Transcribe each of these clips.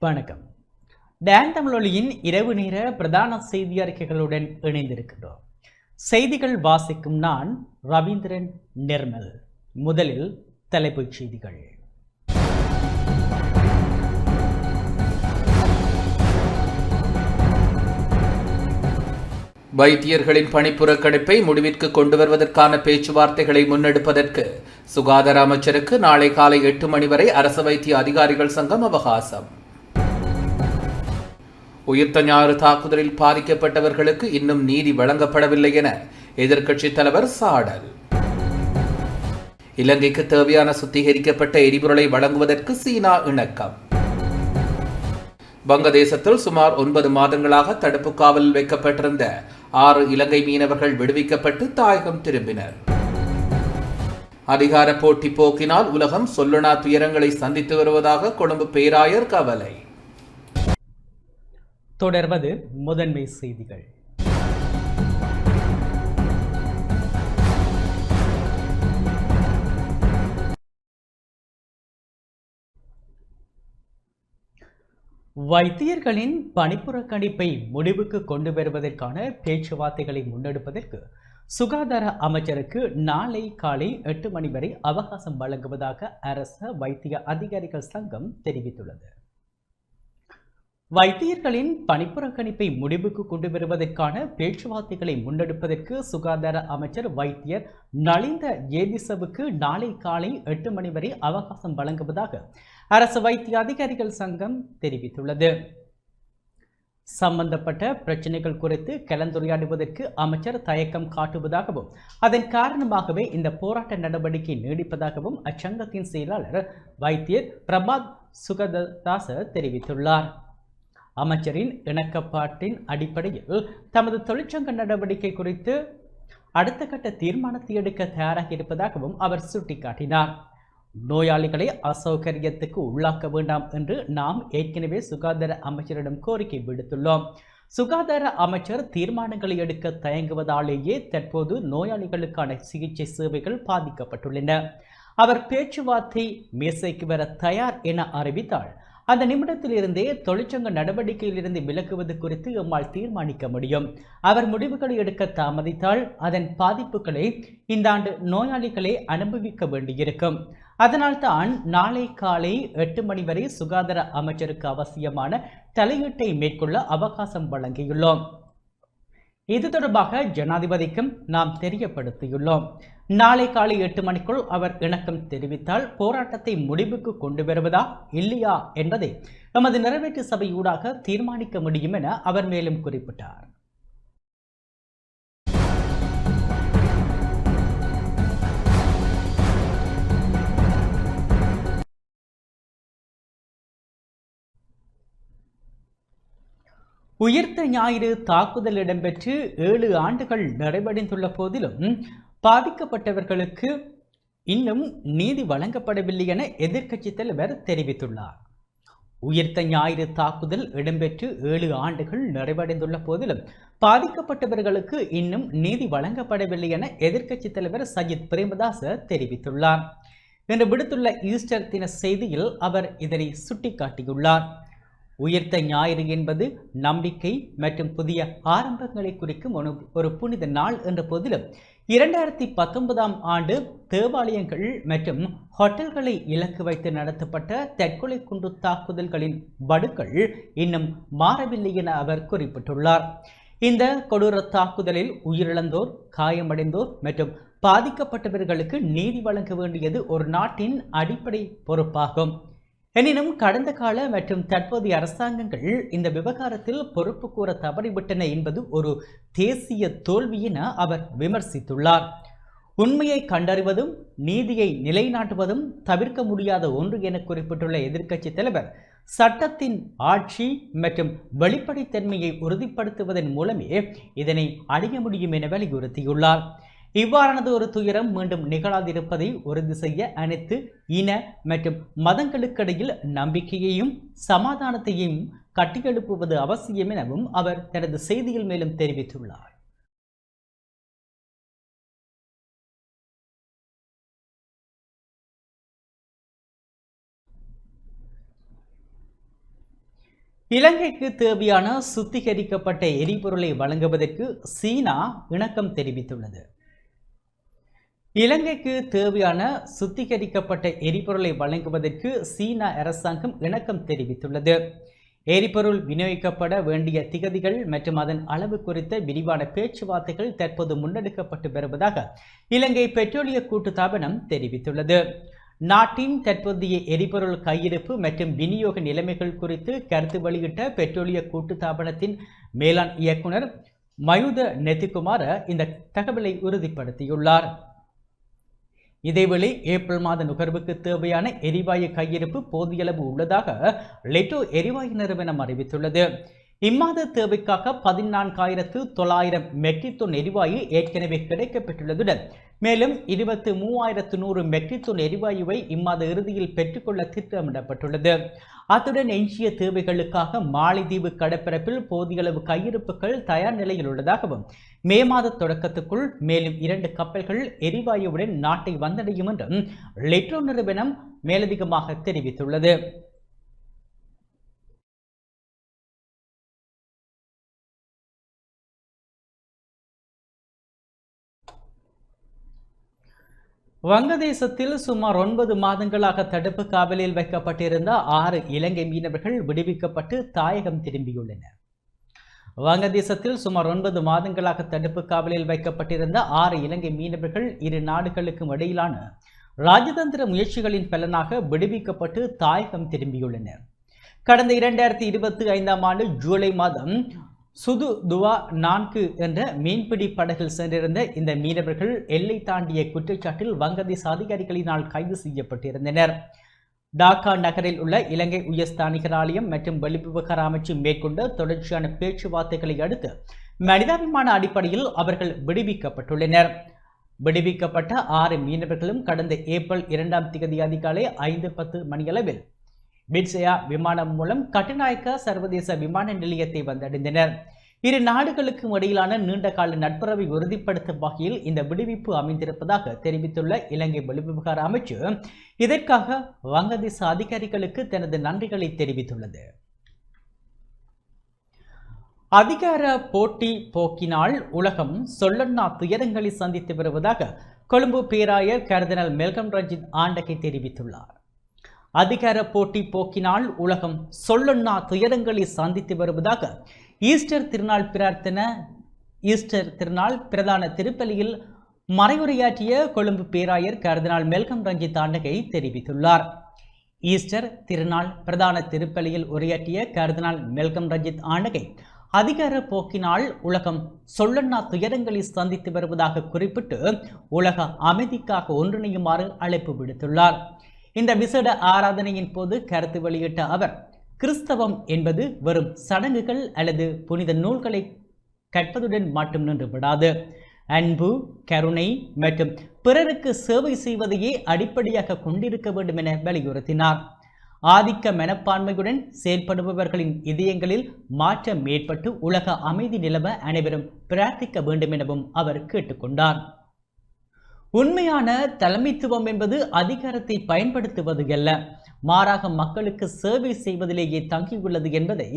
வணக்கம். டான் தமிழொலியின் இரவு நேர பிரதான செய்தி அறிக்கைகளுடன் இணைந்திருக்கின்றோம். செய்திகள் வாசிக்கும் நான் ரவீந்திரன் நிர்மல். முதலில் தலைப்புச் செய்திகள். வைத்தியர்களின் பணிப்புறக்கணிப்பை முடிவிற்கு கொண்டு வருவதற்கான பேச்சுவார்த்தைகளை முன்னெடுப்பதற்கு சுகாதார அமைச்சருக்கு நாளை காலை 8 மணி வரை அரசு வைத்திய அதிகாரிகள் சங்கம் அவகாசம். உயிர்த்த ஞாயிறு தாக்குதலில் பாதிக்கப்பட்டவர்களுக்கு இன்னும் நீதி வழங்கப்படவில்லை என எதிர்க்கட்சித் தலைவர் சாடல். இலங்கைக்கு தேவையான சுத்திகரிக்கப்பட்ட எரிபொருளை வழங்குவதற்கு சீனா இணக்கம். வங்கதேசத்தில் சுமார் 9 மாதங்களாக தடுப்பு காவலில் வைக்கப்பட்டிருந்த 6 இலங்கை மீனவர்கள் விடுவிக்கப்பட்டு தாயகம் திரும்பினர். அதிகார போட்டி போக்கினால் உலகம் சொல்லனா துயரங்களை சந்தித்து வருவதாக கொழும்பு பேராயர் கவலை. தொடர்வது முதன்மை செய்திகள். வைத்தியர்களின் பணிப்புறக்கணிப்பை முடிவுக்கு கொண்டு வருவதற்கான பேச்சுவார்த்தைகளை முன்னெடுப்பதற்கு சுகாதார அமைச்சருக்கு நாளை காலை 8 மணி வரை அவகாசம் வழங்குவதாக அரச வைத்திய அதிகாரிகள் சங்கம் தெரிவித்துள்ளது. வைத்தியர்களின் பணிப்புறக்கணிப்பை முடிவுக்கு கொண்டு வருவதற்கான பேச்சுவார்த்தைகளை முன்னெடுப்பதற்கு சுகாதார அமைச்சர் வைத்தியர் நலிந்த ஏதிசவுக்கு நாளை காலை 8 மணி வரை அவகாசம் வழங்குவதாக அரசு வைத்திய அதிகாரிகள் சங்கம் தெரிவித்துள்ளது. சம்பந்தப்பட்ட பிரச்சனைகள் குறித்து கலந்துரையாடுவதற்கு அமைச்சர் தயக்கம் காட்டுவதாகவும் அதன் காரணமாகவே இந்த போராட்ட நடவடிக்கை நீடிப்பதாகவும் அச்சங்கத்தின் செயலாளர் வைத்தியர் பிரபாத் சுகதாச தெரிவித்துள்ளார். அமைச்சரின் இணக்கப்பாட்டின் அடிப்படையில் தமது தொழிற்சங்க நடவடிக்கை குறித்து அடுத்த கட்ட தீர்மானத்தை எடுக்க தயாராக இருப்பதாகவும் அவர் சுட்டிக்காட்டினார். நோயாளிகளை அசௌகரியத்துக்கு உள்ளாக்க வேண்டாம் என்று நாம் ஏற்கனவே சுகாதார அமைச்சரிடம் கோரிக்கை விடுத்துள்ளோம். சுகாதார அமைச்சர் தீர்மானங்களை எடுக்க தயங்குவதாலேயே தற்போது நோயாளிகளுக்கான சிகிச்சை சேவைகள் பாதிக்கப்பட்டுள்ளன. அவர் பேச்சுவார்த்தை மேசைக்கு வர தயார் என அறிவித்தால் அந்த நிமிடத்திலிருந்தே தொழிற்சங்க நடவடிக்கையிலிருந்து விலகுவது குறித்து எம்மால் தீர்மானிக்க முடியும். அவர் முடிவுகளை எடுக்க தாமதித்தால் அதன் பாதிப்புகளை இந்த ஆண்டு நோயாளிகளை அனுபவிக்க வேண்டியிருக்கும். அதனால்தான் நாளை காலை 8 மணி வரை சுகாதார அமைச்சருக்கு அவசியமான தலையீட்டை மேற்கொள்ள அவகாசம் வழங்கியுள்ளோம். இது தொடர்பாக ஜனாதிபதிக்கும் நாம் தெரியப்படுத்தியுள்ளோம். நாளை காலை 8 மணிக்குள் அவர் இணக்கம் தெரிவித்தால் போராட்டத்தை முடிவுக்கு கொண்டு வருவதா இல்லையா என்பதை எமது நிறைவேற்று சபையூடாக தீர்மானிக்க முடியும் என அவர் மேலும் குறிப்பிட்டார். உயிர்த்த ஞாயிறு தாக்குதல் இடம்பெற்று 7 ஆண்டுகள் நிறைவடைந்துள்ள போதிலும் பாதிக்கப்பட்டவர்களுக்கு இன்னும் நீதி வழங்கப்படவில்லை என எதிர்க்கட்சித் தலைவர் தெரிவித்துள்ளார். உயிர்த்த ஞாயிறு தாக்குதல் இடம்பெற்று 7 ஆண்டுகள் நிறைவடைந்துள்ள போதிலும் பாதிக்கப்பட்டவர்களுக்கு இன்னும் நீதி வழங்கப்படவில்லை என எதிர்க்கட்சித் தலைவர் சஜித் பிரேமதாச தெரிவித்துள்ளார். இன்று விடுத்துள்ள ஈஸ்டர் தின செய்தியில் அவர் இதனை சுட்டிக்காட்டியுள்ளார். உயிர்த்த ஞாயிறு என்பது நம்பிக்கை மற்றும் புதிய ஆரம்பங்களை குறிக்கும் ஒரு புனித நாள் என்ற போதிலும் 2019ஆம் ஆண்டு தேவாலயங்கள் மற்றும் ஹோட்டல்களை இலக்கு வைத்து நடத்தப்பட்ட தற்கொலை குண்டு தாக்குதல்களின் வடுக்கள் இன்னும் மாறவில்லை என அவர் குறிப்பிட்டுள்ளார். இந்த கொடூர தாக்குதலில் உயிரிழந்தோர், காயமடைந்தோர் மற்றும் பாதிக்கப்பட்டவர்களுக்கு நீதி வழங்க வேண்டியது ஒரு நாட்டின் அடிப்படை பொறுப்பாகும். எனினும் கடந்த கால மற்றும் தற்போதைய அரசாங்கங்கள் இந்த விவகாரத்தில் பொறுப்பு கூற தவறிவிட்டன என்பது ஒரு தேசிய தோல்வி என அவர் விமர்சித்துள்ளார். உண்மையை கண்டறிவதும் நீதியை நிலைநாட்டுவதும் தவிர்க்க முடியாத ஒன்று என குறிப்பிட்டுள்ள எதிர்க்கட்சித் தலைவர் சட்டத்தின் ஆட்சி மற்றும் வெளிப்படைத்தன்மையை உறுதிப்படுத்துவதன் மூலமே இதனை அடைய முடியும் என வலியுறுத்தியுள்ளார். இவ்வாறானது ஒரு துயரம் மீண்டும் நிகழாதிருப்பதை உறுதி செய்ய அனைத்து இன மற்றும் மதங்களுக்கிடையில் நம்பிக்கையையும் சமாதானத்தையும் கட்டியெழுப்புவது அவசியம் எனவும் அவர் தனது செய்தியில் மேலும் தெரிவித்துள்ளார். இலங்கைக்கு தேவையான சுத்திகரிக்கப்பட்ட எரிபொருளை வழங்குவதற்கு சீனா இணக்கம் தெரிவித்துள்ளது. இலங்கைக்கு தேவையான சுத்திகரிக்கப்பட்ட எரிபொருளை வழங்குவதற்கு சீனா அரசாங்கம் இணக்கம் தெரிவித்துள்ளது. எரிபொருள் விநியோகிக்கப்பட வேண்டிய திகதிகள் மற்றும் அதன் அளவு குறித்த விரிவான பேச்சுவார்த்தைகள் தற்போது முன்னெடுக்கப்பட்டு வருவதாக இலங்கை பெட்ரோலிய கூட்டுத்தாபனம் தெரிவித்துள்ளது. நாட்டின் தற்போதைய எரிபொருள் கையிருப்பு மற்றும் விநியோக நிலைமைகள் குறித்து கருத்து வெளியிட்ட பெட்ரோலிய கூட்டுத்தாபனத்தின் மேலாண் இயக்குனர் மயூத நெத்திகுமார இந்த தகவலை உறுதிப்படுத்தியுள்ளார். இதேவேளை ஏப்ரல் மாத நுகர்வுக்கு தேவையான எரிவாயு கையிருப்பு போதியளவு உள்ளதாக லெட்டோ எரிவாயு நிறுவனம் அறிவித்துள்ளது. இம்மாத தேவைக்காக 14,900 மெட்ரிக் டன் எரிவாயு ஏற்கனவே கிடைக்கப்பெற்றுள்ளதுடன் மேலும் 23,100 மெட்ரிக் டன் எரிவாயுவை இம்மாத இறுதியில் பெற்றுக்கொள்ள திட்டமிடப்பட்டுள்ளது. அத்துடன் எஞ்சிய தேவைகளுக்காக மாலைதீவு கடற்பரப்பில் போதியளவு கையிருப்புகள் தயார் நிலையில் உள்ளதாகவும் மே மாத தொடக்கத்துக்குள் மேலும் 2 கப்பல்கள் எரிவாயுவுடன் நாட்டை வந்தடையும் என்றும் லெட்ரோ நிறுவனம் மேலதிகமாக தெரிவித்துள்ளது. வங்கதேசத்தில் சுமார் 9 மாதங்களாக தடுப்பு காவலில் வைக்கப்பட்டிருந்த 6 இலங்கை மீனவர்கள் விடுவிக்கப்பட்டு தாயகம் திரும்பியுள்ளனர். வங்கதேசத்தில் சுமார் 9 மாதங்களாக தடுப்பு காவலில் வைக்கப்பட்டிருந்த 6 இலங்கை மீனவர்கள் இரு நாடுகளுக்கும் இடையிலான ராஜதந்திர முயற்சிகளின் பலனாக விடுவிக்கப்பட்டு தாயகம் திரும்பியுள்ளனர். கடந்த 2025ஆம் ஆண்டு ஜூலை மாதம் சுது துவா 4 என்ற மீன்பிடி படகில் சென்றிருந்த இந்த மீனவர்கள் எல்லை தாண்டிய குற்றச்சாட்டில் வங்கதேச அதிகாரிகளினால் கைது செய்யப்பட்டிருந்தனர். டாக்கா நகரில் உள்ள இலங்கை உயர்ஸ்தானிகர் ஆலயம் மற்றும் வெளிவிவகார அமைச்சு மேற்கொண்ட தொடர்ச்சியான பேச்சுவார்த்தைகளை அடுத்து மனிதாபிமான அடிப்படையில் அவர்கள் விடுவிக்கப்பட்டுள்ளனர். விடுவிக்கப்பட்ட 6 மீனவர்களும் கடந்த ஏப்ரல் 2ஆம் தேதி அதிகாலை 5:10 மணியளவில் பிட்சயா விமானம் மூலம் கட்டுநாயக்க சர்வதேச விமான நிலையத்தை வந்தடைந்தனர். இரு நாடுகளுக்கும் இடையிலான நீண்டகால நட்புறவை உறுதிப்படுத்தும் வகையில் இந்த விடுவிப்பு அமைந்திருப்பதாக தெரிவித்துள்ள இலங்கை வெளிவிவகார அமைச்சு இதற்காக வங்கதேச அதிகாரிகளுக்கு தனது நன்றிகளை தெரிவித்துள்ளது. அதிகார போட்டி போக்கினால் உலகம் சொல்லண்ணா துயரங்களை சந்தித்து வருவதாக கொழும்பு பேராயர் கர்தினால் மெல்கம் ரஞ்சித் ஆண்டகை தெரிவித்துள்ளார். அதிகார போட்டி போக்கினால் உலகம் சொல்லண்ணா துயரங்களை சந்தித்து வருவதாக ஈஸ்டர் திருநாள் பிரதான திருப்பலியில் மறைவுரையாற்றிய கொழும்பு பேராயர் கர்தினால் மெல்கம் ரஞ்சித் ஆண்டகை தெரிவித்துள்ளார். ஈஸ்டர் திருநாள் பிரதான திருப்பலியில் உரையாற்றிய கர்தினால் மெல்கம் ரஞ்சித் ஆண்டகை அதிகார போக்கினால் உலகம் சொல்லண்ணா துயரங்களை சந்தித்து வருவதாக குறிப்பிட்டு உலக அமைதிக்காக ஒன்றிணையுமாறு அழைப்பு விடுத்துள்ளார். இந்த விசேட ஆராதனையின் போது கருத்து வெளியிட்ட அவர் கிறிஸ்தவம் என்பது வெறும் சடங்குகள் அல்லது புனித நூல்களை கற்பதுடன் மட்டும் நின்று விடாது. அன்பு, கருணை மற்றும் பிறருக்கு சேவை செய்வதையே அடிப்படையாக கொண்டிருக்க வேண்டும் என வலியுறுத்தினார். ஆதிக்க மனப்பான்மையுடன் செயல்படுபவர்களின் இதயங்களில் மாற்றம் ஏற்பட்டு உலக அமைதி நிலவ அனைவரும் பிரார்த்திக்க வேண்டும் எனவும் அவர் கேட்டுக்கொண்டார். உண்மையான தலைமைத்துவம் என்பது அதிகாரத்தை பயன்படுத்துவது அல்ல, மாறாக மக்களுக்கு சேவை செய்வதிலேயே தங்கியுள்ளது என்பதை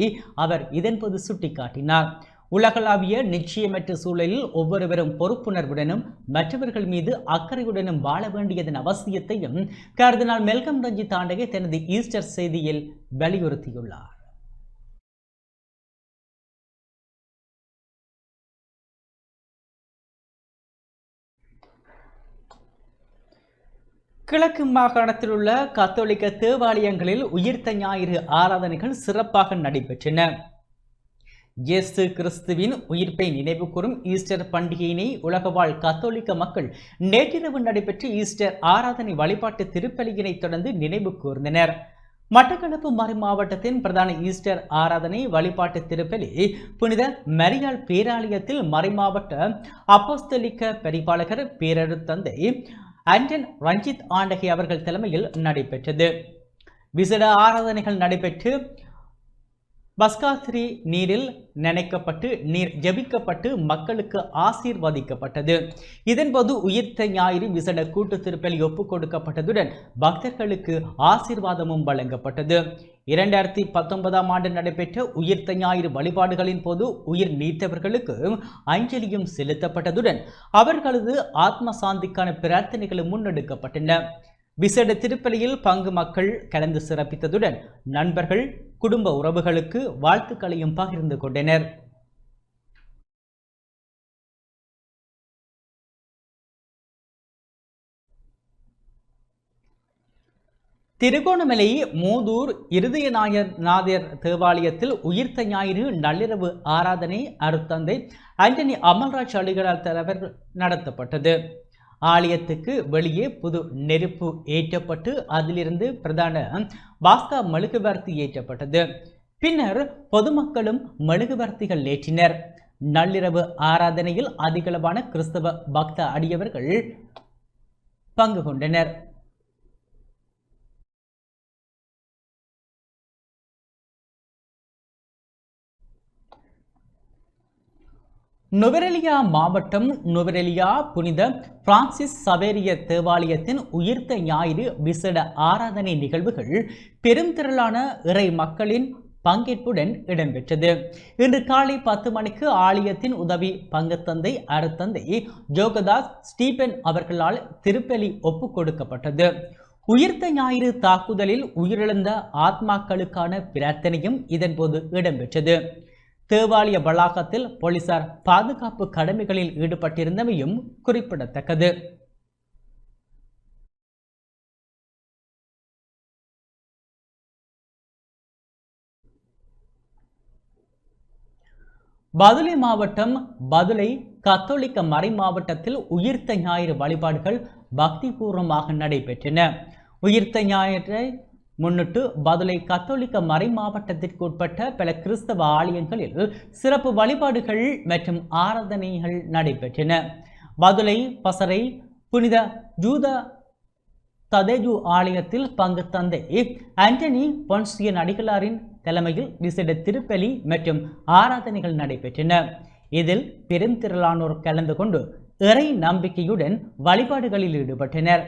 அவர் இதன்போது சுட்டிக்காட்டினார். உலகளாவிய நிச்சயமற்ற சூழலில் ஒவ்வொருவரும் பொறுப்புணர்வுடனும் மற்றவர்கள் மீது அக்கறையுடனும் வாழ வேண்டியதன் அவசியத்தையும் கர்தினால் மெல்கம் ரஞ்சித் ஆண்டகை தனது ஈஸ்டர் செய்தியில் வலியுறுத்தியுள்ளார். கிழக்கு மாகாணத்தில் உள்ள கத்தோலிக்க தேவாலயங்களில் உயிர்த்த ஞாயிறு ஆராதனைகள் சிறப்பாக நடைபெற்றன. இயேசு கிறிஸ்துவின் உயிர்ப்பை நினைவுகூரும் ஈஸ்டர் பண்டிகையினை உலகவாழ் கத்தோலிக்க மக்கள் நேற்றிரவு நடைபெற்ற ஈஸ்டர் ஆராதனை வழிபாட்டு திருப்பலியினை தொடர்ந்து நினைவு கூர்ந்தனர். மட்டக்களப்பு மறை மாவட்டத்தின் பிரதான ஈஸ்டர் ஆராதனை வழிபாட்டு திருப்பலி புனித மரியாள் பேராலயத்தில் மறைமாவட்ட அப்போஸ்தலிக்க பரிபாலகர் பேரருத்தந்தை ஆண்டன் ரஞ்சித் ஆண்டகை அவர்கள் தலைமையில் நடைபெற்றது. விசேட ஆராதனைகள் நடைபெற்று பஸ்காத்ரி நீரில் நினைக்கப்பட்டு நீர் ஜபிக்கப்பட்டு மக்களுக்கு ஆசீர்வதிக்கப்பட்டது. இதன்போது உயிர்த்த ஞாயிறு விசேட கூட்டு திருப்பலி ஒப்புக் கொடுக்கப்பட்டதுடன் பக்தர்களுக்கு ஆசீர்வாதமும் வழங்கப்பட்டது. 2019 ஆண்டு நடைபெற்ற உயிர்த்த ஞாயிறு வழிபாடுகளின் போது உயிர் நீத்தவர்களுக்கு அஞ்சலியும் செலுத்தப்பட்டதுடன் அவர்களது ஆத்ம சாந்திக்கான பிரார்த்தனைகளும் முன்னெடுக்கப்பட்டன. விசேட திருப்பலியில் பங்கு மக்கள் கலந்து சிறப்பித்ததுடன் நண்பர்கள் குடும்ப உறவுகளுக்கு வாழ்த்துக்களையும் பகிர்ந்து கொண்டனர். திருகோணமலை மூதூர் இருதயநாதர் தேவாலயத்தில் உயிர்த்த ஞாயிறு நள்ளிரவு ஆராதனை அருத்தந்தை ஆண்டனி அமல்ராஜ் அலிகளார் தலைவர் நடத்தப்பட்டது. ஆலயத்துக்கு வெளியே புது நெருப்பு ஏற்றப்பட்டு அதிலிருந்து பிரதான பாஸ்கா மெழுகுவர்த்தி ஏற்றப்பட்டது. பின்னர் பொதுமக்களும் மெழுகுவர்த்திகள் ஏற்றினர். நள்ளிரவு ஆராதனையில் அதிகளவான கிறிஸ்தவ பக்த அடியவர்கள் பங்கு கொண்டனர். நுவரெலியா மாவட்டம் நுவரெலியா புனித பிரான்சிஸ் சவேரிய தேவாலயத்தின் உயிர்த்த ஞாயிறு விசேட ஆராதனை நிகழ்வுகள் பெரும் திரளான இறை மக்களின் பங்கேற்புடன் இடம்பெற்றது. இன்று காலை 10 மணிக்கு ஆலயத்தின் உதவி பங்குத்தந்தை அருத்தந்தை ஜோகதாஸ் ஸ்டீபன் அவர்களால் திருப்பலி ஒப்புக் கொடுக்கப்பட்டது. உயிர்த்த ஞாயிறு தாக்குதலில் உயிரிழந்த ஆத்மாக்களுக்கான பிரார்த்தனையும் இதன்போது இடம்பெற்றது. தேவாலய வளாகத்தில் போலீசார் பாதுகாப்பு கடமைகளில் ஈடுபட்டிருந்தமையும் குறிப்பிடத்தக்கது. பதுளை மாவட்டம் பதுளை கத்தோலிக்க மறை மாவட்டத்தில் உயிர்த்த ஞாயிறு வழிபாடுகள் பக்திபூர்வமாக நடைபெற்றன. உயிர்த்த ஞாயிறை முன்னிட்டு பதுளை கத்தோலிக்க மறை மாவட்டத்திற்கு உட்பட்ட பல கிறிஸ்தவ ஆலயங்களில் சிறப்பு வழிபாடுகள் மற்றும் ஆராதனைகள் நடைபெற்றன. பதுளை பசறை புனித ஜூதா ததேஜு ஆலயத்தில் பங்கு தந்தை ஆண்டனி பொன்சியன் அடிகளாரின் தலைமையில் விசேட திருப்பலி மற்றும் ஆராதனைகள் நடைபெற்றன. இதில் பெருந்திரளானோர் கலந்து கொண்டு இறை நம்பிக்கையுடன் வழிபாடுகளில் ஈடுபட்டனர்.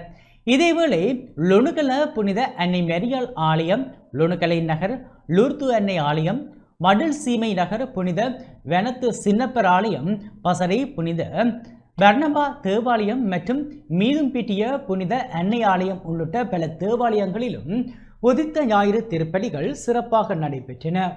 இதேவேளை லுணுகல புனித அன்னை மெரியாள் ஆலயம், லுணுகலை நகர் லூர்து அன்னை ஆலயம், மடில் சீமை நகர் புனித வெனத்து சின்னப்பர் ஆலயம், பசறை புனித பர்னபா தேவாலயம் மற்றும் மீதும்பிட்டிய புனித அன்னை ஆலயம் உள்ளிட்ட பல தேவாலயங்களிலும் உதித்த ஞாயிறு திருப்பலிகள் சிறப்பாக நடைபெற்றன.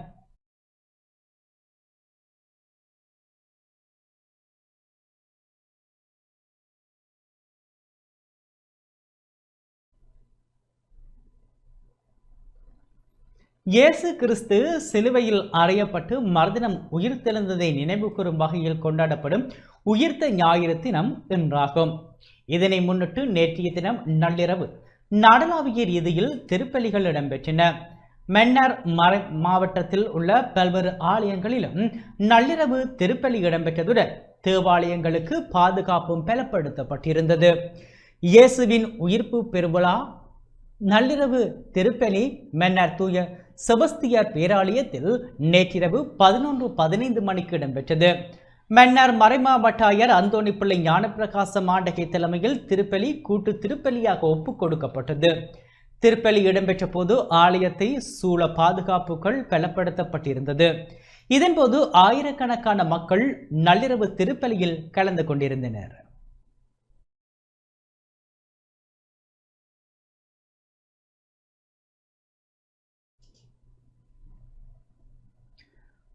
இயேசு கிறிஸ்து சிலுவையில் அறையப்பட்டு மறுதினம் உயிர்த்தெழுந்ததை நினைவு கூறும் வகையில் கொண்டாடப்படும் உயிர்த்த ஞாயிறு தினம் இன்றாகும். இதனை முன்னிட்டு நேற்றைய தினம் நள்ளிரவு நாடளாவிய ரீதியில் திருப்பலிகள் இடம்பெற்றன. மன்னார் மாவட்டத்தில் உள்ள பல்வேறு ஆலயங்களிலும் நள்ளிரவு திருப்பலி இடம்பெற்றதுடன் தேவாலயங்களுக்கு பாதுகாப்பும் பலப்படுத்தப்பட்டிருந்தது. இயேசுவின் உயிர்ப்பு பெருவிழா நள்ளிரவு திருப்பலி மன்னார் தூய செபஸ்தியார் பேராலயத்தில் நேற்றிரவு 11:15 மணிக்கு இடம்பெற்றது. மன்னார் மறைமாவட்டாயர் அந்தோணி பிள்ளை ஞானப்பிரகாச மாண்டகை தலைமையில் திருப்பலி கூட்டு திருப்பலியாக ஒப்புக் கொடுக்கப்பட்டது. திருப்பலி இடம்பெற்ற போது ஆலயத்தை சூழ பாதுகாப்புகள் பலப்படுத்தப்பட்டிருந்தது. இதன்போது ஆயிரக்கணக்கான மக்கள் நள்ளிரவு திருப்பலியில் கலந்து கொண்டிருந்தனர்.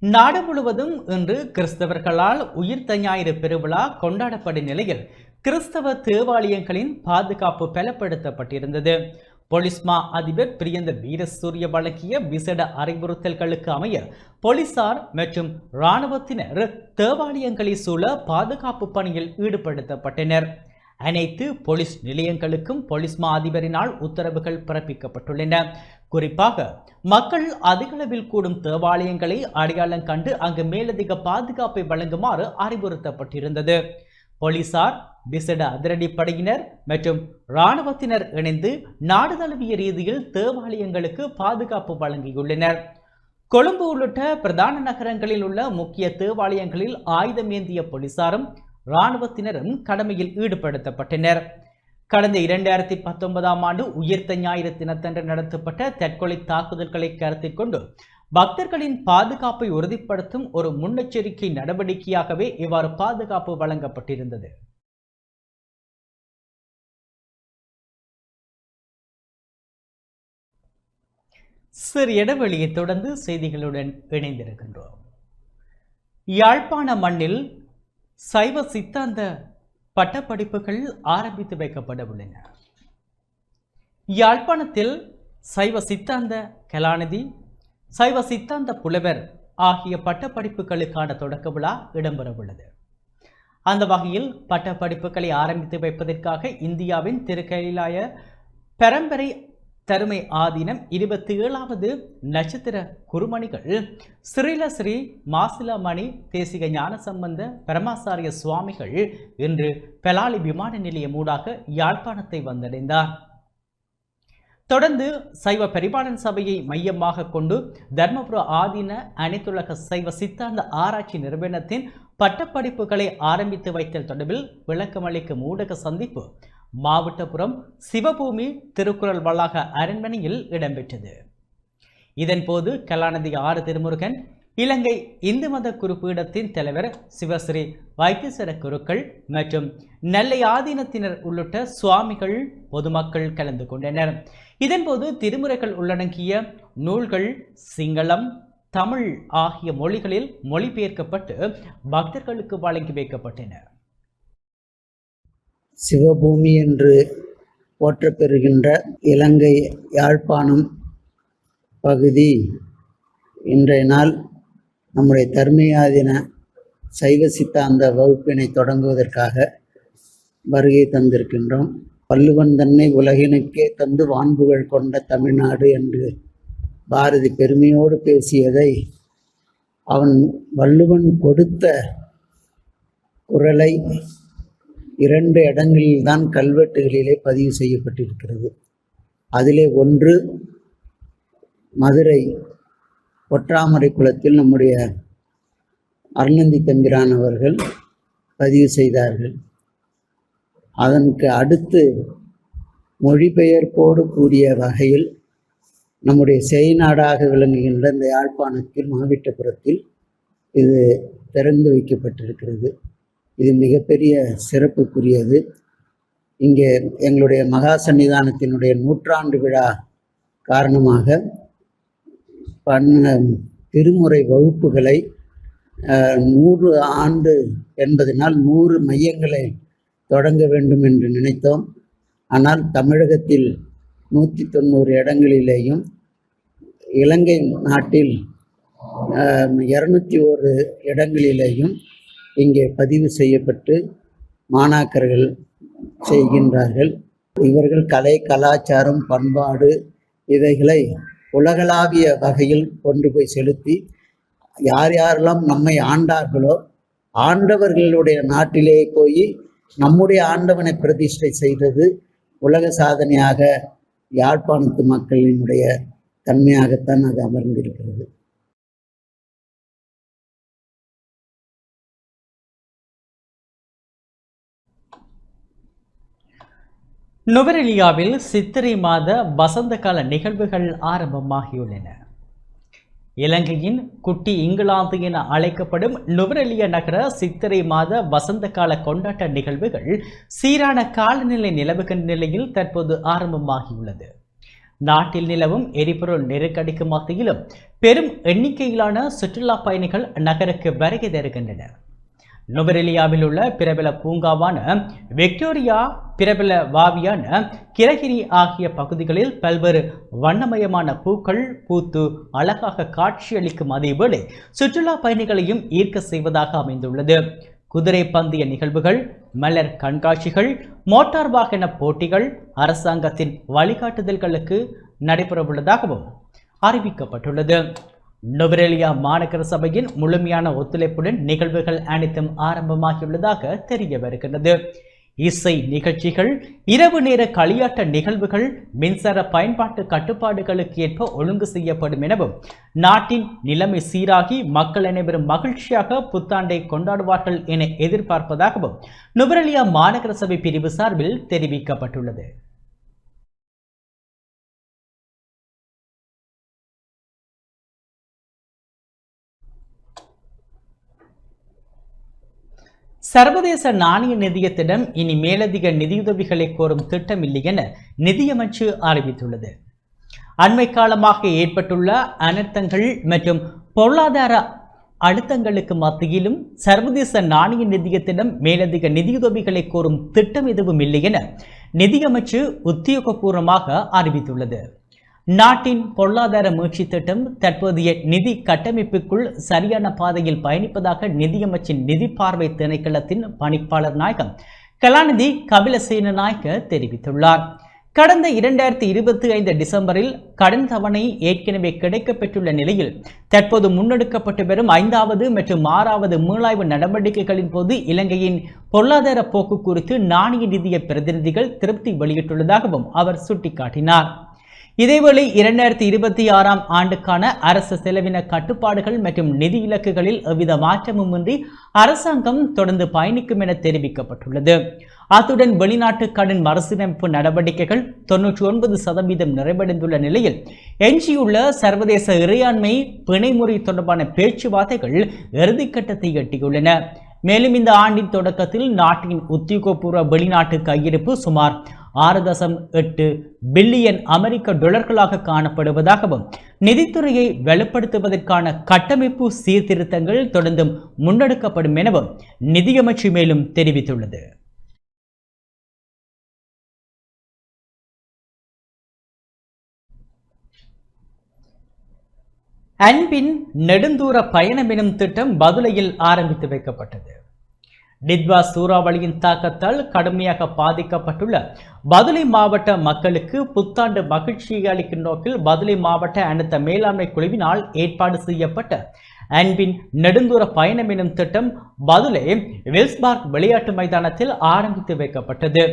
நாடு முழுவதும் இன்று கிறிஸ்தவர்களால் உயிர்த்த ஞாயிறு பெருவிழா கொண்டாடப்படும் நிலையில் கிறிஸ்தவ தேவாலயங்களின் பாதுகாப்பு பலப்படுத்தப்பட்டிருந்தது. போலீஸ்மா அதிபர் பிரியந்த வீரசூரிய வழங்கிய விசேட அறிவுறுத்தல்களுக்கு அமைய போலீசார் மற்றும் இராணுவத்தினர் தேவாலயங்களை சூழ பாதுகாப்பு பணியில் ஈடுபடுத்தப்பட்டனர். அனைத்து போலீஸ் நிலையங்களுக்கும் போலீஸ்மா அதிபரினால் உத்தரவுகள் பிறப்பிக்கப்பட்டுள்ளன. குறிப்பாக மக்கள் அதிகளவில் கூடும் தேவாலயங்களை அடையாளம் கண்டு அங்கு மேலதிக பாதுகாப்பை வழங்குமாறு அறிவுறுத்தப்பட்டிருந்தது. போலீசார், விசேட அதிரடிப்படையினர் மற்றும் இராணுவத்தினர் இணைந்து நாடு தழுவிய ரீதியில் தேவாலயங்களுக்கு பாதுகாப்பு வழங்கியுள்ளனர். கொழும்பு உள்ளிட்ட பிரதான நகரங்களில் உள்ள முக்கிய தேவாலயங்களில் ஆயுதமேந்திய போலீசாரும் இராணுவத்தினரும் கடமையில் ஈடுபடுத்தப்பட்டனர். கடந்த 2019ஆம் ஆண்டு உயிர்த்த ஞாயிறு தினத்தன்று நடத்தப்பட்ட தற்கொலை தாக்குதல்களை கருத்தில் கொண்டு பக்தர்களின் பாதுகாப்பை உறுதிப்படுத்தும் ஒரு முன்னெச்சரிக்கை நடவடிக்கையாகவே இவ்வாறு பாதுகாப்பு வழங்கப்பட்டிருந்தது. சிறு இடைவெளியை தொடர்ந்து செய்திகளுடன் இணைந்திருக்கின்றோம். யாழ்ப்பாண மண்ணில் சைவ சித்தாந்த பட்டப்படிப்புகள் ஆரம்பித்து வைக்கப்பட உள்ளன. யாழ்ப்பாணத்தில் சைவ சித்தாந்த கலாநிதி, சைவ சித்தாந்த புலவர் ஆகிய பட்டப்படிப்புகளுக்கான தொடக்க விழா இடம்பெறவுள்ளது. அந்த வகையில் பட்டப்படிப்புகளை ஆரம்பித்து வைப்பதற்காக இந்தியாவின் திருக்கைலாய பரம்பரை தருமை ஆதீனம் 27வது நட்சத்திர குருமணிகள் ஸ்ரீலஸ்ரீ மாசிலாமணி தேசிக ஞானசம்பந்த பரமாசாரிய சுவாமிகள் இன்று பெலாலி விமான நிலையம் ஊடாக யாழ்ப்பாணத்தை வந்தடைந்தார். தொடர்ந்து சைவ பரிபாலன் சபையை மையமாக கொண்டு தர்மபுர ஆதீன அனைத்துலக சைவ சித்தாந்த ஆராய்ச்சி நிறுவனத்தின் பட்டப்படிப்புகளை ஆரம்பித்து வைத்தல் தொடர்பில் விளக்கமளிக்கும் ஊடக சந்திப்பு மாவட்டபுரம் சிவபூமி திருக்குறள் வளாக அரண்மனையில் இடம்பெற்றது. இதன்போது கலாநிதி ஆர் திருமுருகன், இலங்கை இந்து மத குருப்பீடத்தின் தலைவர் சிவஸ்ரீ வைத்தீஸ்வர குருக்கள் மற்றும் நெல்லை ஆதீனத்தினர் உள்ளிட்ட சுவாமிகள் பொதுமக்கள் கலந்து கொண்டனர். இதன்போது திருமுறைகள் உள்ளடங்கிய நூல்கள் சிங்களம், தமிழ் ஆகிய மொழிகளில் மொழிபெயர்க்கப்பட்டு பக்தர்களுக்கு வழங்கி வைக்கப்பட்டன. சிவபூமி என்று போற்றப்பெறுகின்ற இலங்கை யாழ்ப்பாணம் பகுதி இன்றைய நாள் நம்முடைய தர்மயாதீன சைவ சித்தாந்த வகுப்பினை தொடங்குவதற்காக வருகை தந்திருக்கின்றோம். வள்ளுவன் தன்னை உலகினுக்கே தந்து வான்புகழ் கொண்ட தமிழ்நாடு என்று பாரதி பெருமையோடு பேசியதை அவன் வள்ளுவன் கொடுத்த குறளை 2 இடங்களில்தான் கல்வெட்டுகளிலே பதிவு செய்யப்பட்டிருக்கிறது. அதிலே ஒன்று மதுரை ஒற்றாமரை குளத்தில் நம்முடைய அருணந்தி தம்பிரான் அவர்கள் பதிவு செய்தார்கள். அதற்கு அடுத்து மொழிபெயர்ப்போடு கூடிய வகையில் நம்முடைய செய்நாடாக விளங்குகின்ற இந்த யாழ்ப்பாணத்தில் மாவட்டபுரத்தில் இது திறந்து வைக்கப்பட்டிருக்கிறது. இது மிகப்பெரிய சிறப்புக்குரியது. இங்கே எங்களுடைய மகா சன்னிதானத்தினுடைய 100ஆண்டு விழா காரணமாக திருமுறை வகுப்புகளை 100 ஆண்டு என்பதனால் 100 மையங்களை தொடங்க வேண்டும் என்று நினைத்தோம். ஆனால் தமிழகத்தில் 190 இடங்களிலேயும் இலங்கை நாட்டில் 201 இடங்களிலேயும் இங்கே பதிவு செய்யப்பட்டு மாணாக்கர்கள் செய்கின்றார்கள். இவர்கள் கலை, கலாச்சாரம், பண்பாடு இவைகளை உலகளாவிய வகையில் கொண்டு போய் செலுத்தி யார் யாரெல்லாம் நம்மை ஆண்டார்களோ ஆண்டவர்களுடைய நாட்டிலே போய் நம்முடைய ஆண்டவனை பிரதிஷ்டை செய்தது உலக சாதனையாக யாழ்ப்பாணத்து மக்களினுடைய தன்மையாகத்தான் அது அமர்ந்திருக்கிறது. நுவரெலியாவில் சித்திரை மாத வசந்த கால நிகழ்வுகள் ஆரம்பமாகியுள்ளன. இலங்கையின் குட்டி இங்கிலாந்து என அழைக்கப்படும் நுவரெலியா நகர சித்திரை மாத வசந்த கால கொண்டாட்ட நிகழ்வுகள் சீரான காலநிலை நிலவுகின்ற நிலையில் தற்போது ஆரம்பமாகியுள்ளது. நாட்டில் நிலவும் எரிபொருள் நெருக்கடிக்கு மத்தியிலும் பெரும் எண்ணிக்கையிலான சுற்றுலா பயணிகள் நகருக்கு வருகை தருகின்றனர். நுவரெலியாவில் உள்ள பிரபல பூங்காவான விக்டோரியா, பிரபல வாவியான கிரகிரி ஆகிய பகுதிகளில் பல்வேறு வண்ணமயமான பூக்கள் பூத்து அழகாக காட்சியளிக்கும் அதேவேளை சுற்றுலா பயணிகளையும் ஈர்க்க செய்வதாக அமைந்துள்ளது. குதிரை பந்தய நிகழ்வுகள், மலர் கண்காட்சிகள், மோட்டார் வாகன போட்டிகள் அரசாங்கத்தின் வழிகாட்டுதல்களுக்கு நடைபெறவுள்ளதாகவும் அறிவிக்கப்பட்டுள்ளது. நுவரெலியா மாநகர சபையின் முழுமையான ஒத்துழைப்புடன் நிகழ்வுகள் அனைத்தும் ஆரம்பமாகியுள்ளதாக தெரிய வருகிறது. இசை நிகழ்ச்சிகள், இரவு நேர களியாட்ட நிகழ்வுகள் மின்சார பயன்பாட்டு கட்டுப்பாடுகளுக்கு ஏற்ப ஒழுங்கு செய்யப்படும் எனவும் நாட்டின் நிலைமை சீராகி மக்கள் அனைவரும் மகிழ்ச்சியாக புத்தாண்டை கொண்டாடுவார்கள் என எதிர்பார்ப்பதாகவும் நுவரெலியா மாநகர சபை பிரிவு சார்பில் தெரிவிக்கப்பட்டுள்ளது. சர்வதேச நாணய நிதியத்திடம் இனி மேலதிக நிதியுதவிகளை கோரும் திட்டமில்லை என நிதியமைச்சு அறிவித்துள்ளது. அண்மை காலமாக ஏற்பட்டுள்ள அனர்த்தங்கள் மற்றும் பொருளாதார அழுத்தங்களுக்கு மத்தியிலும் சர்வதேச நாணய நிதியத்திடம் மேலதிக நிதியுதவிகளை கோரும் திட்டம் எதுவும் இல்லை என நிதியமைச்சு உத்தியோகபூர்வமாக அறிவித்துள்ளது. நாட்டின் பொருளாதார மீட்சி திட்டம் தற்போதைய நிதி கட்டமைப்புக்குள் சரியான பாதையில் பயணிப்பதாக நிதியமைச்சின் நிதி பார்வை திணைக்களத்தின் பணிப்பாளர் நாயகம் கலாநிதி கபிலசேன நாயக்க தெரிவித்துள்ளார். கடந்த 2025 டிசம்பரில் கடன் தவணை ஏற்கனவே கிடைக்கப்பெற்றுள்ள நிலையில் தற்போது முன்னெடுக்கப்பட்டு வரும் 5வது மற்றும் 6வது மீளாய்வு நடவடிக்கைகளின் போது இலங்கையின் பொருளாதார போக்கு குறித்து நாணய நிதிய பிரதிநிதிகள் திருப்தி வெளியிட்டுள்ளதாகவும் அவர் சுட்டிக்காட்டினார். இதேவேளை 2026ஆம் ஆண்டுக்கான அரசு செலவின கட்டுப்பாடுகள் மற்றும் நிதி இலக்குகளில் எவ்வித மாற்றமுமின்றி அரசாங்கம் தொடர்ந்து பயணிக்கும் என தெரிவிக்கப்பட்டுள்ளது. அத்துடன் வெளிநாட்டு கடன் மறுசீரமைப்பு நடவடிக்கைகள் 99% நிறைவடைந்துள்ள நிலையில் எஞ்சியுள்ள சர்வதேச இறையாண்மை பிணைமுறை தொடர்பான பேச்சுவார்த்தைகள் இறுதிக்கட்டத்தை எட்டியுள்ளன. மேலும் இந்த ஆண்டின் தொடக்கத்தில் நாட்டின் உத்தியோகபூர்வ வெளிநாட்டு கையிருப்பு சுமார் 6.8 பில்லியன் அமெரிக்க டாலர்களாக காணப்படுவதாகவும் நிதித்துறையை வலுப்படுத்துவதற்கான கட்டமைப்பு சீர்திருத்தங்கள் தொடர்ந்தும் முன்னெடுக்கப்படும் எனவும் நிதியமைச்சு மேலும் தெரிவித்துள்ளது. அன்பின் நெடுந்தூர பயணம் எனும் திட்டம் பதுளையில் ஆரம்பித்து வைக்கப்பட்டது. டிட்வா சூறாவளியின் தாக்கத்தால் கடுமையாக பாதிக்கப்பட்டுள்ள பதுளை மாவட்ட மக்களுக்கு புத்தாண்டு மகிழ்ச்சியை அளிக்கும் நோக்கில் பதுளை மாவட்ட அனர்த்த மேலாண்மை குழுவினால் ஏற்பாடு செய்யப்பட்ட அன்பின் நெடுந்தூர பயணம் எனும் திட்டம் பதுளை வெல்ஸ்பார்க் விளையாட்டு மைதானத்தில் ஆரம்பித்து வைக்கப்பட்டது.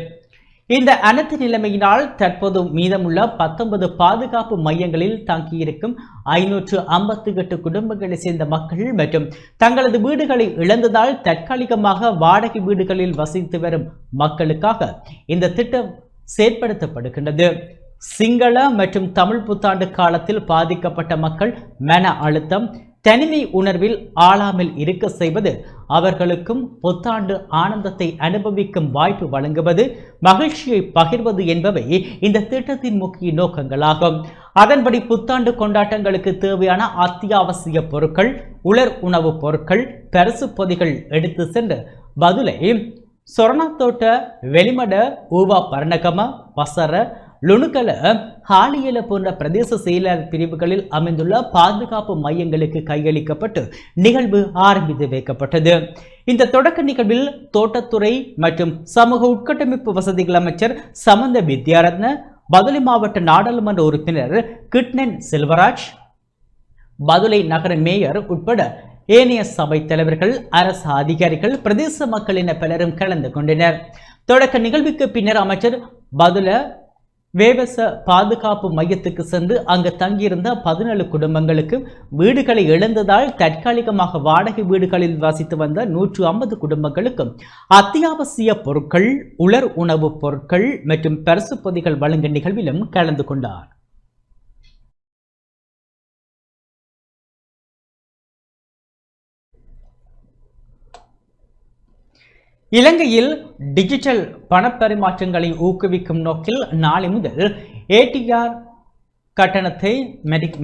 இந்த அனர்த்த நிலைமையினால் தற்போது மீதமுள்ள 19 பாதுகாப்பு மையங்களில் தங்கியிருக்கும் 558 குடும்பங்களை சேர்ந்த மக்கள் மற்றும் தங்களது வீடுகளை இழந்ததால் தற்காலிகமாக வாடகை வீடுகளில் வசித்து வரும் மக்களுக்காக இந்த திட்டம் செயற்படுத்தப்படுகின்றது. சிங்கள மற்றும் தமிழ் புத்தாண்டு காலத்தில் பாதிக்கப்பட்ட மக்கள் மன அழுத்தம், தனிமை உணர்வில் ஆளாமல் இருக்க செய்வது, அவர்களுக்கும் புத்தாண்டு ஆனந்தத்தை அனுபவிக்கும் வாய்ப்பு வழங்குவது, மகிழ்ச்சியை பகிர்வது என்பவை இந்த திட்டத்தின் முக்கிய நோக்கங்களாகும். அதன்படி புத்தாண்டு கொண்டாட்டங்களுக்கு தேவையான அத்தியாவசிய பொருட்கள், உலர் உணவுப் பொருட்கள், பரிசு பொதிகள் எடுத்து சென்று பதுளை சொரணத்தோட்ட, வெளிமட, ஊவா பரணகம, வசர, லுணுகல, ஹாலியல போன்ற பிரதேச செயலாளர் பிரிவுகளில் அமைந்துள்ள பாதுகாப்பு மையங்களுக்கு கையளிக்கப்பட்டு நிகழ்வு ஆரம்பித்து வைக்கப்பட்டது. இந்த தொடக்க நிகழ்வில் தோட்டத்துறை மற்றும் சமூக உட்கட்டமைப்பு வசதிகள் அமைச்சர் சமந்த வித்யாரத்ன, பதுளை மாவட்ட நாடாளுமன்ற உறுப்பினர் கிட்னன் செல்வராஜ், பதுளை நகர மேயர் உட்பட ஏனைய சபை தலைவர்கள், அரசு அதிகாரிகள், பிரதேச மக்கள் என பலரும் கலந்து கொண்டனர். தொடக்க நிகழ்வுக்கு பின்னர் அமைச்சர் பதுள வேவச பாதுகாப்பு மையத்துக்கு சென்று அங்கு தங்கியிருந்த 17 குடும்பங்களுக்கு வீடுகளை இழந்ததால் தற்காலிகமாக வாடகை வீடுகளில் வசித்து வந்த 150 குடும்பங்களுக்கும் அத்தியாவசிய பொருட்கள், உலர் உணவுப் பொருட்கள் மற்றும் பரிசு பொதிகள் வழங்கும் நிகழ்விலும் கலந்து கொண்டார். இலங்கையில் டிஜிட்டல் பணப்பரிமாற்றங்களை ஊக்குவிக்கும் நோக்கில் நாளை முதல் ஏடிஆர் கட்டணத்தை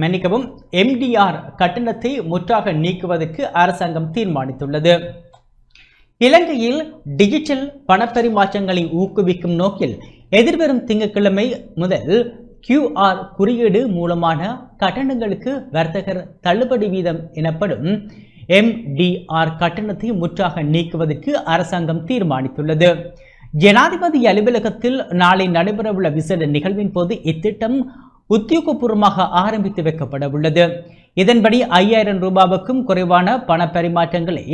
மன்னிக்கவும் எம்டிஆர் கட்டணத்தை முற்றாக நீக்குவதற்கு அரசாங்கம் தீர்மானித்துள்ளது. இலங்கையில் டிஜிட்டல் பணப்பரிமாற்றங்களை ஊக்குவிக்கும் நோக்கில் எதிர்வரும் திங்கட்கிழமை முதல் QR குறியீடு மூலமான கட்டணங்களுக்கு வர்த்தகர் தள்ளுபடி வீதம் எனப்படும் MDR கட்டணத்தை முற்றாக நீக்குவதற்கு அரசாங்கம் தீர்மானித்துள்ளது. ஜனாதிபதி அலுவலகத்தில் நாளை நடைபெறவுள்ள விசேட நிகழ்வின் போது இத்திட்டம் உத்தியோகபூர்வமாக ஆரம்பித்து வைக்கப்பட உள்ளது. இதன்படி 5000 ரூபாவுக்கும் குறைவான பண பரிமாற்றங்களை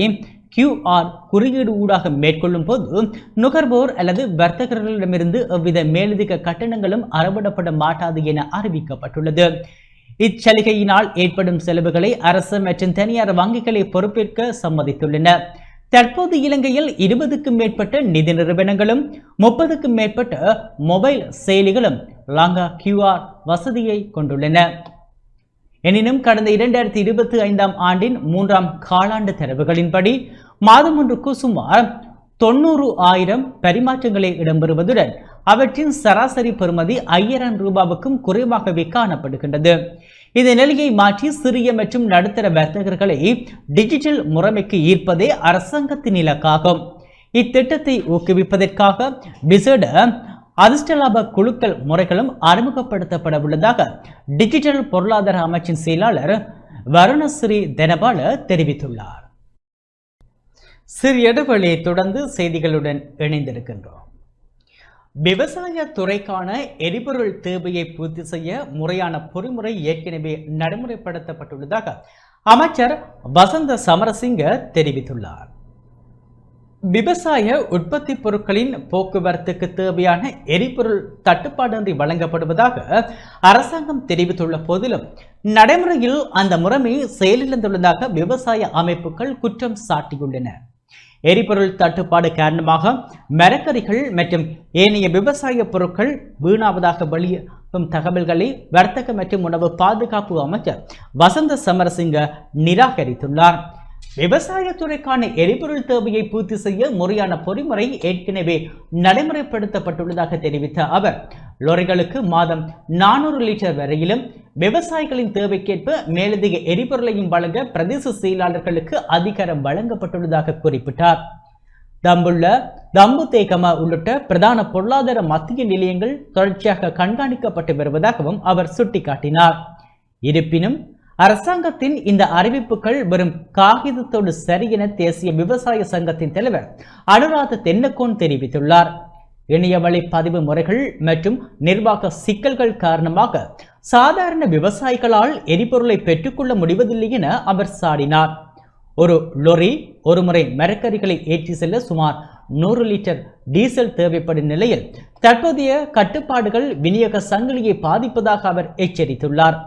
QR குறியீடு ஊடாக மேற்கொள்ளும் போது நுகர்வோர் அல்லது வர்த்தகர்களிடமிருந்து எவ்வித மேலதிக கட்டணங்களும் அறவிடப்பட மாட்டாது என அறிவிக்கப்பட்டுள்ளது. இச்சலுகையினால் ஏற்படும் செலவுகளை அரசு மற்றும் தனியார் வங்கிகளை பொறுப்பேற்க சம்மதித்துள்ளன. தற்போது இலங்கையில் 20க்கும் மேற்பட்ட நிதி நிறுவனங்களும் 30க்கும் மேற்பட்ட மொபைல் செயலிகளும் லாங்கா QR வசதியை கொண்டுள்ளன. எனினும் கடந்த 2025ஆம் ஆண்டின் 3ஆம் காலாண்டு தரவுகளின்படி மாதம் ஒன்றுக்கு சுமார் 90,000 பரிமாற்றங்களே இடம்பெறுவதுடன் அவற்றின் சராசரி பெறுமதி 5,000 ரூபாவுக்கும் குறைவாகவே காணப்படுகின்றது. இந்த நிலையை மாற்றி சிறிய மற்றும் நடுத்தர வர்த்தகர்களை டிஜிட்டல் முறைமைக்கு ஈர்ப்பதே அரசாங்கத்தின் இலக்காகும். இத்திட்டத்தை ஊக்குவிப்பதற்காக விசேட அதிர்ஷ்டலாப குழுக்கள் முறைகளும் அறிமுகப்படுத்தப்பட உள்ளதாக டிஜிட்டல் பொருளாதார அமைச்சின் செயலாளர் வருணஸ்ரீ தனபால தெரிவித்துள்ளார். சிறிய இடைவெளியை தொடர்ந்து செய்திகளுடன் இணைந்திருக்கின்றோம். விவசாய துறைக்கான எரிபொருள் தேவையை பூர்த்தி செய்ய முறையான பொறிமுறை ஏற்கனவே நடைமுறைப்படுத்தப்பட்டுள்ளதாக அமைச்சர் வசந்த சமரசிங்க தெரிவித்துள்ளார். விவசாய உற்பத்தி பொருட்களின் போக்குவரத்துக்கு தேவையான எரிபொருள் தட்டுப்பாடின்றி வழங்கப்படுவதாக அரசாங்கம் தெரிவித்துள்ள போதிலும் நடைமுறையில் அந்த முறைமை செயலிழந்துள்ளதாக விவசாய அமைப்புகள் குற்றம் சாட்டியுள்ளன. எரிபொருள் தட்டுப்பாடு காரணமாக மரக்கறிகள் மற்றும் ஏனைய விவசாய பொருட்கள் வீணாவதாக வெளியாகும் தகவல்களை வர்த்தக மற்றும் உணவு பாதுகாப்பு அமைச்சர் வசந்த சமரசிங்க நிராகரித்துள்ளார். விவசாயத்துறைக்கான எரிபொருள் தேவையை பூர்த்தி செய்ய முறையான பொறிமுறை ஏற்கனவே நடைமுறைப்படுத்தப்பட்டுள்ளதாக தெரிவித்த அவர் லோரிகளுக்கு மாதம் 400 லிட்டர் வரையிலும் விவசாயிகளின் தேவைக்கேற்ப மேலதிக எரிபொருளையும் வழங்க பிரதேச செயலாளர்களுக்கு அதிகாரம் வழங்கப்பட்டுள்ளதாக குறிப்பிட்டார். தம்பு தேகம உள்ளிட்ட பிரதான பொருளாதார மத்திய நிலையங்கள் தொடர்ச்சியாக கண்காணிக்கப்பட்டு வருவதாகவும் அவர் சுட்டிக்காட்டினார். இருப்பினும் அரசாங்கத்தின் இந்த அறிவிப்புகள் வெறும் காகிதத்தோடு சரி என தேசிய விவசாய சங்கத்தின் தலைவர் அனுராத தென்னக்கோன் தெரிவித்துள்ளார். இணையவழி பதிவு முறைகள் மற்றும் நிர்வாக சிக்கல்கள் காரணமாக சாதாரண விவசாயிகளால் எரிபொருளை பெற்றுக்கொள்ள முடிவதில்லை என அவர் சாடினார். ஒரு லொரி ஒரு முறை மரக்கறிகளை ஏற்றி செல்ல சுமார் 100 லிட்டர் டீசல் தேவைப்படும் நிலையில் தற்போதைய கட்டுப்பாடுகள் விநியோக சங்கிலியை பாதிப்பதாக அவர் எச்சரித்துள்ளார்.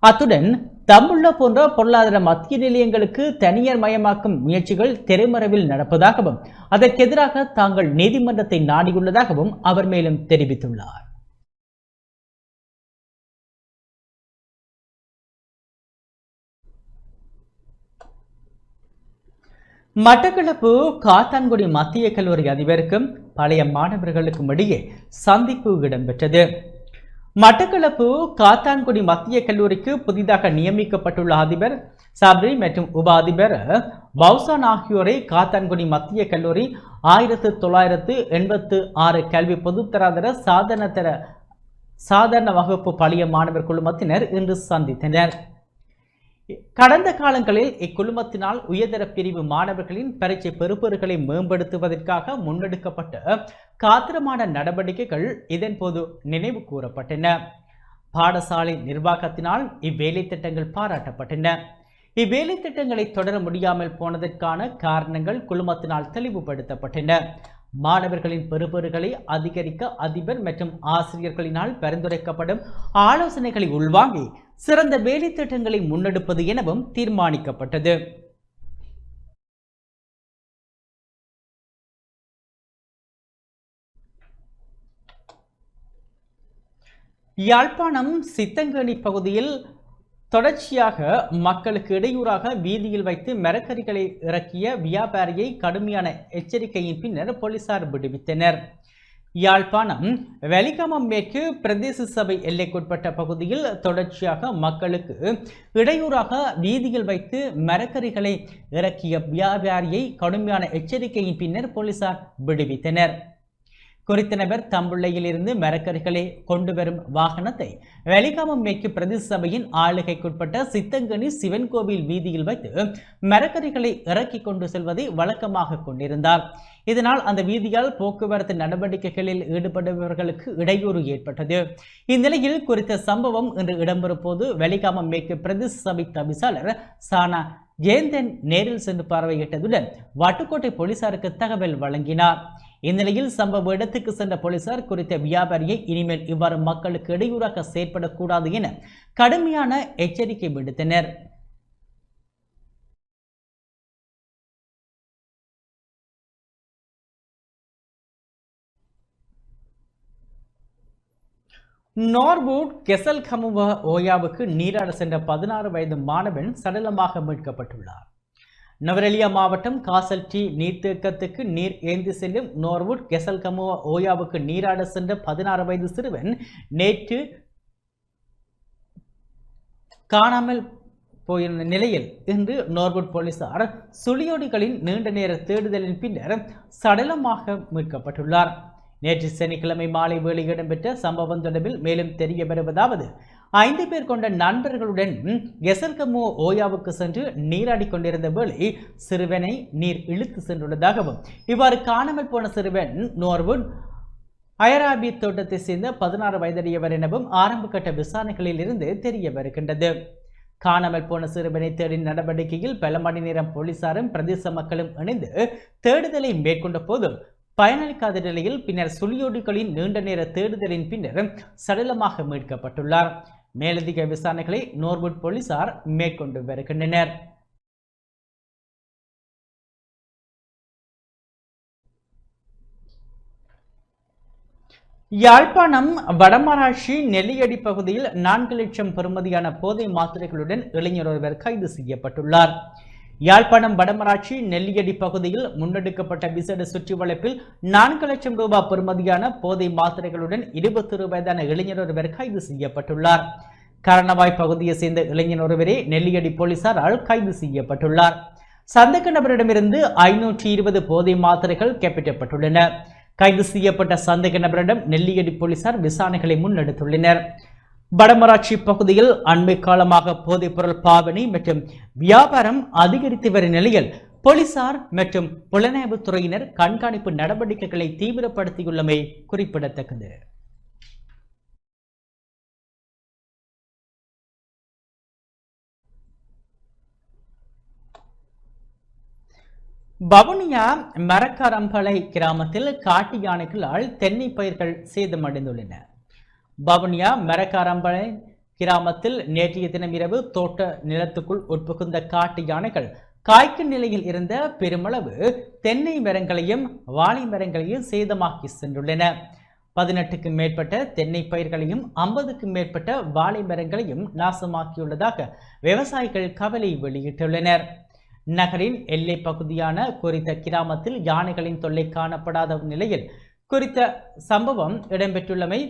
அத்துடன் தம்புள்ள போன்ற பொருளாதார மத்திய நிலையங்களுக்கு தனியார் மயமாக்கும் முயற்சிகள் திரைமறைவில் நடப்பதாகவும் அதற்கெதிராக தாங்கள் நீதிமன்றத்தை நாடியுள்ளதாகவும் அவர் மேலும் தெரிவித்துள்ளார். மட்டக்களப்பு காத்தான்குடி மத்திய கல்லூரி அதிபருக்கும் பழைய மாணவர்களுக்கும் இடையே சந்திப்பு இடம்பெற்றது. மட்டக்களப்பு காத்தான்குடி மத்திய கல்லூரிக்கு புதிதாக நியமிக்கப்பட்டுள்ள அதிபர் சப்ரி மற்றும் உப அதிபர் பவுசான் ஆகியோரை காத்தான்குடி மத்திய கல்லூரி 1986 கல்வி பொதுத்தராதர சாதாரண வகுப்பு பழைய மாணவர் குழுமத்தினர் இன்று சந்தித்தனர். கடந்த காலங்களில் இக்குழுமத்தினால் உயர்தர பிரிவு மாணவர்களின் பரீட்சை பெறுபவர்களை மேம்படுத்துவதற்காக முன்னெடுக்கப்பட்ட காத்திரமான நடவடிக்கைகள் இதன்போது நினைவு கூறப்பட்டன. பாடசாலை நிர்வாகத்தினால் இவ்வேலை திட்டங்கள் பாராட்டப்பட்டன. இவ்வேலை திட்டங்களை தொடர முடியாமல் போனதற்கான காரணங்கள் குழுமத்தினால் தெளிவுபடுத்தப்பட்டன. மாணவர்களின் பெறுபவர்களை அதிகரிக்க அதிபர் மற்றும் ஆசிரியர்களினால் பரிந்துரைக்கப்படும் ஆலோசனைகளை உள்வாங்கி சிறந்த வேலை திட்டங்களை முன்னெடுப்பது எனவும் தீர்மானிக்கப்பட்டது. யாழ்ப்பாணம் சித்தங்கேணி பகுதியில் தொடர்ச்சியாக மக்களுக்கு இடையூறாக வீதியில் வைத்து மரக்கறிகளை இறக்கிய வியாபாரியை கடுமையான எச்சரிக்கையின் பின்னர் போலீசார் விடுவித்தனர். யாழ்ப்பாணம் வெலிகமம் மேற்கு பிரதேச சபை எல்லைக்குட்பட்ட பகுதியில் தொடர்ச்சியாக மக்களுக்கு இடையூறாக வீதியில் வைத்து மரக்கறிகளை இறக்கிய வியாபாரியை கடுமையான எச்சரிக்கையின் பின்னர் போலீசார் விடுவித்தனர். குறித்த நபர் தம்புள்ளையில் இருந்து மரக்கறிகளை கொண்டு வரும் வாகனத்தை வெலிகமம் மேற்கு பிரதேச சபையின் ஆளுகைக்குட்பட்ட சித்தங்கனி சிவன் கோவில் வீதியில் வைத்து மரக்கறிகளை இறக்கி கொண்டு செல்வதை வழக்கமாக கொண்டிருந்தார். இதனால் அந்த வீதியால் போக்குவரத்து நடவடிக்கைகளில் ஈடுபடுபவர்களுக்கு இடையூறு ஏற்பட்டது. இந்நிலையில் குறித்த சம்பவம் இன்று இடம்பெறும் போது வெலிகமம் மேற்கு பிரதேச சபை தவிசாளர் சானா ஜெயந்தன் நேரில் சென்று பார்வையிட்டதுடன் வட்டுக்கோட்டை போலீசாருக்கு தகவல் வழங்கினார். இந்நிலையில் சம்பவ இடத்துக்கு சென்ற போலீசார் குறித்த வியாபாரியை இனிமேல் இவ்வாறு மக்களுக்கு இடையூறாக செயற்படக்கூடாது என கடுமையான எச்சரிக்கை விடுத்தனர். நார்வுட் கெசல்கமுவ ஓயாவுக்கு நீராட சென்ற 16 வயது மாணவன் சடலமாக மீட்கப்பட்டுள்ளார். நவரெலியா மாவட்டம் காசல்டி நீர்த்தேக்கத்துக்கு நீர் ஏந்தி செல்லும் நார்வுட் கெசல்கமுவ ஓயாவுக்கு நீராட சென்ற 16 வயது சிறுவன் நேற்று காணாமல் போயிருந்த நிலையில் இன்று நார்வுட் போலீசார் சுழியோடிகளின் நீண்ட நேர தேடுதலின் பின்னர் சடலமாக மீட்கப்பட்டுள்ளார். நேற்று சனிக்கிழமை மாலை வேளை இடம்பெற்ற சம்பவம் தொடர்பில் மேலும் தெரிய வருவதாவது 5 பேர் கொண்ட நண்பர்களுடன் கெசல்கமுவ ஓயாவுக்கு சென்று நீராடி கொண்டிருந்த வேளை சிறுவனை நீர் இழுத்து சென்றுள்ளதாகவும் இவ்வாறு காணாமல் போன சிறுவன் நார்வுட் அயராபி தோட்டத்தை சேர்ந்த 16 வயதுடையவர் எனவும் ஆரம்ப கட்ட விசாரணைகளில் இருந்து தெரிய வருகின்றது. காணாமல் போன சிறுவனை தேடும் நடவடிக்கையில் பல மணி நேரம் போலீசாரும் பிரதேச மக்களும் இணைந்து தேடுதலை மேற்கொண்ட போதும் பயனளிக்காத நிலையில் பின்னர் சுழியோடிகளின் நீண்ட நேர தேடுதலின் பின்னர் சடலமாக மீட்கப்பட்டுள்ளார். மேலதிக விசாரணைகளை நார்வுட் போலீசார் மேற்கொண்டு வருகின்றனர். யாழ்ப்பாணம் வடமராட்சி நெல்லியடி பகுதியில் 4 லட்சம் பெறுமதியான போதை மாத்திரைகளுடன் இளைஞர் ஒருவர் கைது செய்யப்பட்டுள்ளார். யாழ்ப்பாணம் வடமராட்சி நெல்லியடி பகுதியில் முன்னெடுக்கப்பட்ட விசேட சுற்றி வளைப்பில் 4 லட்சம் ரூபாய் பெறுமதியான போதை மாத்திரைகளுடன் 21 வயதான இளைஞர் ஒருவர் கைது செய்யப்பட்டுள்ளார். கரணவாய் பகுதியை சேர்ந்த இளைஞர் ஒருவரே நெல்லியடி போலீசாரால் கைது செய்யப்பட்டுள்ளார். சந்தேக நபரிடமிருந்து 520 போதை மாத்திரைகள் கைப்பற்றப்பட்டுள்ளன. கைது செய்யப்பட்ட சந்தேக நபரிடம் நெல்லியடி போலீசார் விசாரணைகளை முன்னெடுத்துள்ளனர். வடமராட்சி பகுதியில் அண்மை காலமாக போதைப்பொருள் பாவனை மற்றும் வியாபாரம் அதிகரித்து வரும் நிலையில் போலீசார் மற்றும் புலனாய்வுத் துறையினர் கண்காணிப்பு நடவடிக்கைகளை தீவிரப்படுத்தியுள்ளமை குறிப்பிடத்தக்கது. வவுனியா மரக்காரம்பளை கிராமத்தில் காட்டு யானைகளால் தென்னை பயிர்கள் சேதமடைந்துள்ளன. வவுனியா மரக்காரம்பளை கிராமத்தில் நேற்றைய தினம் இரவு தோட்ட நிலத்துக்குள் உட்புகுந்த காட்டு யானைகள் காய்க்கும் நிலையில் இருந்த பெருமளவு தென்னை மரங்களையும் வாழை மரங்களையும் சேதமாக்கி சென்றுள்ளன. 18க்கும் மேற்பட்ட தென்னை பயிர்களையும் 50க்கும் மேற்பட்ட வாழை மரங்களையும் நாசமாக்கியுள்ளதாக விவசாயிகள் கவலை வெளியிட்டுள்ளனர். நகரின் எல்லை பகுதியான குறித்த கிராமத்தில் யானைகளின் தொல்லை காணப்படாத நிலையில் குறித்த சம்பவம் இடம்பெற்றுள்ளமை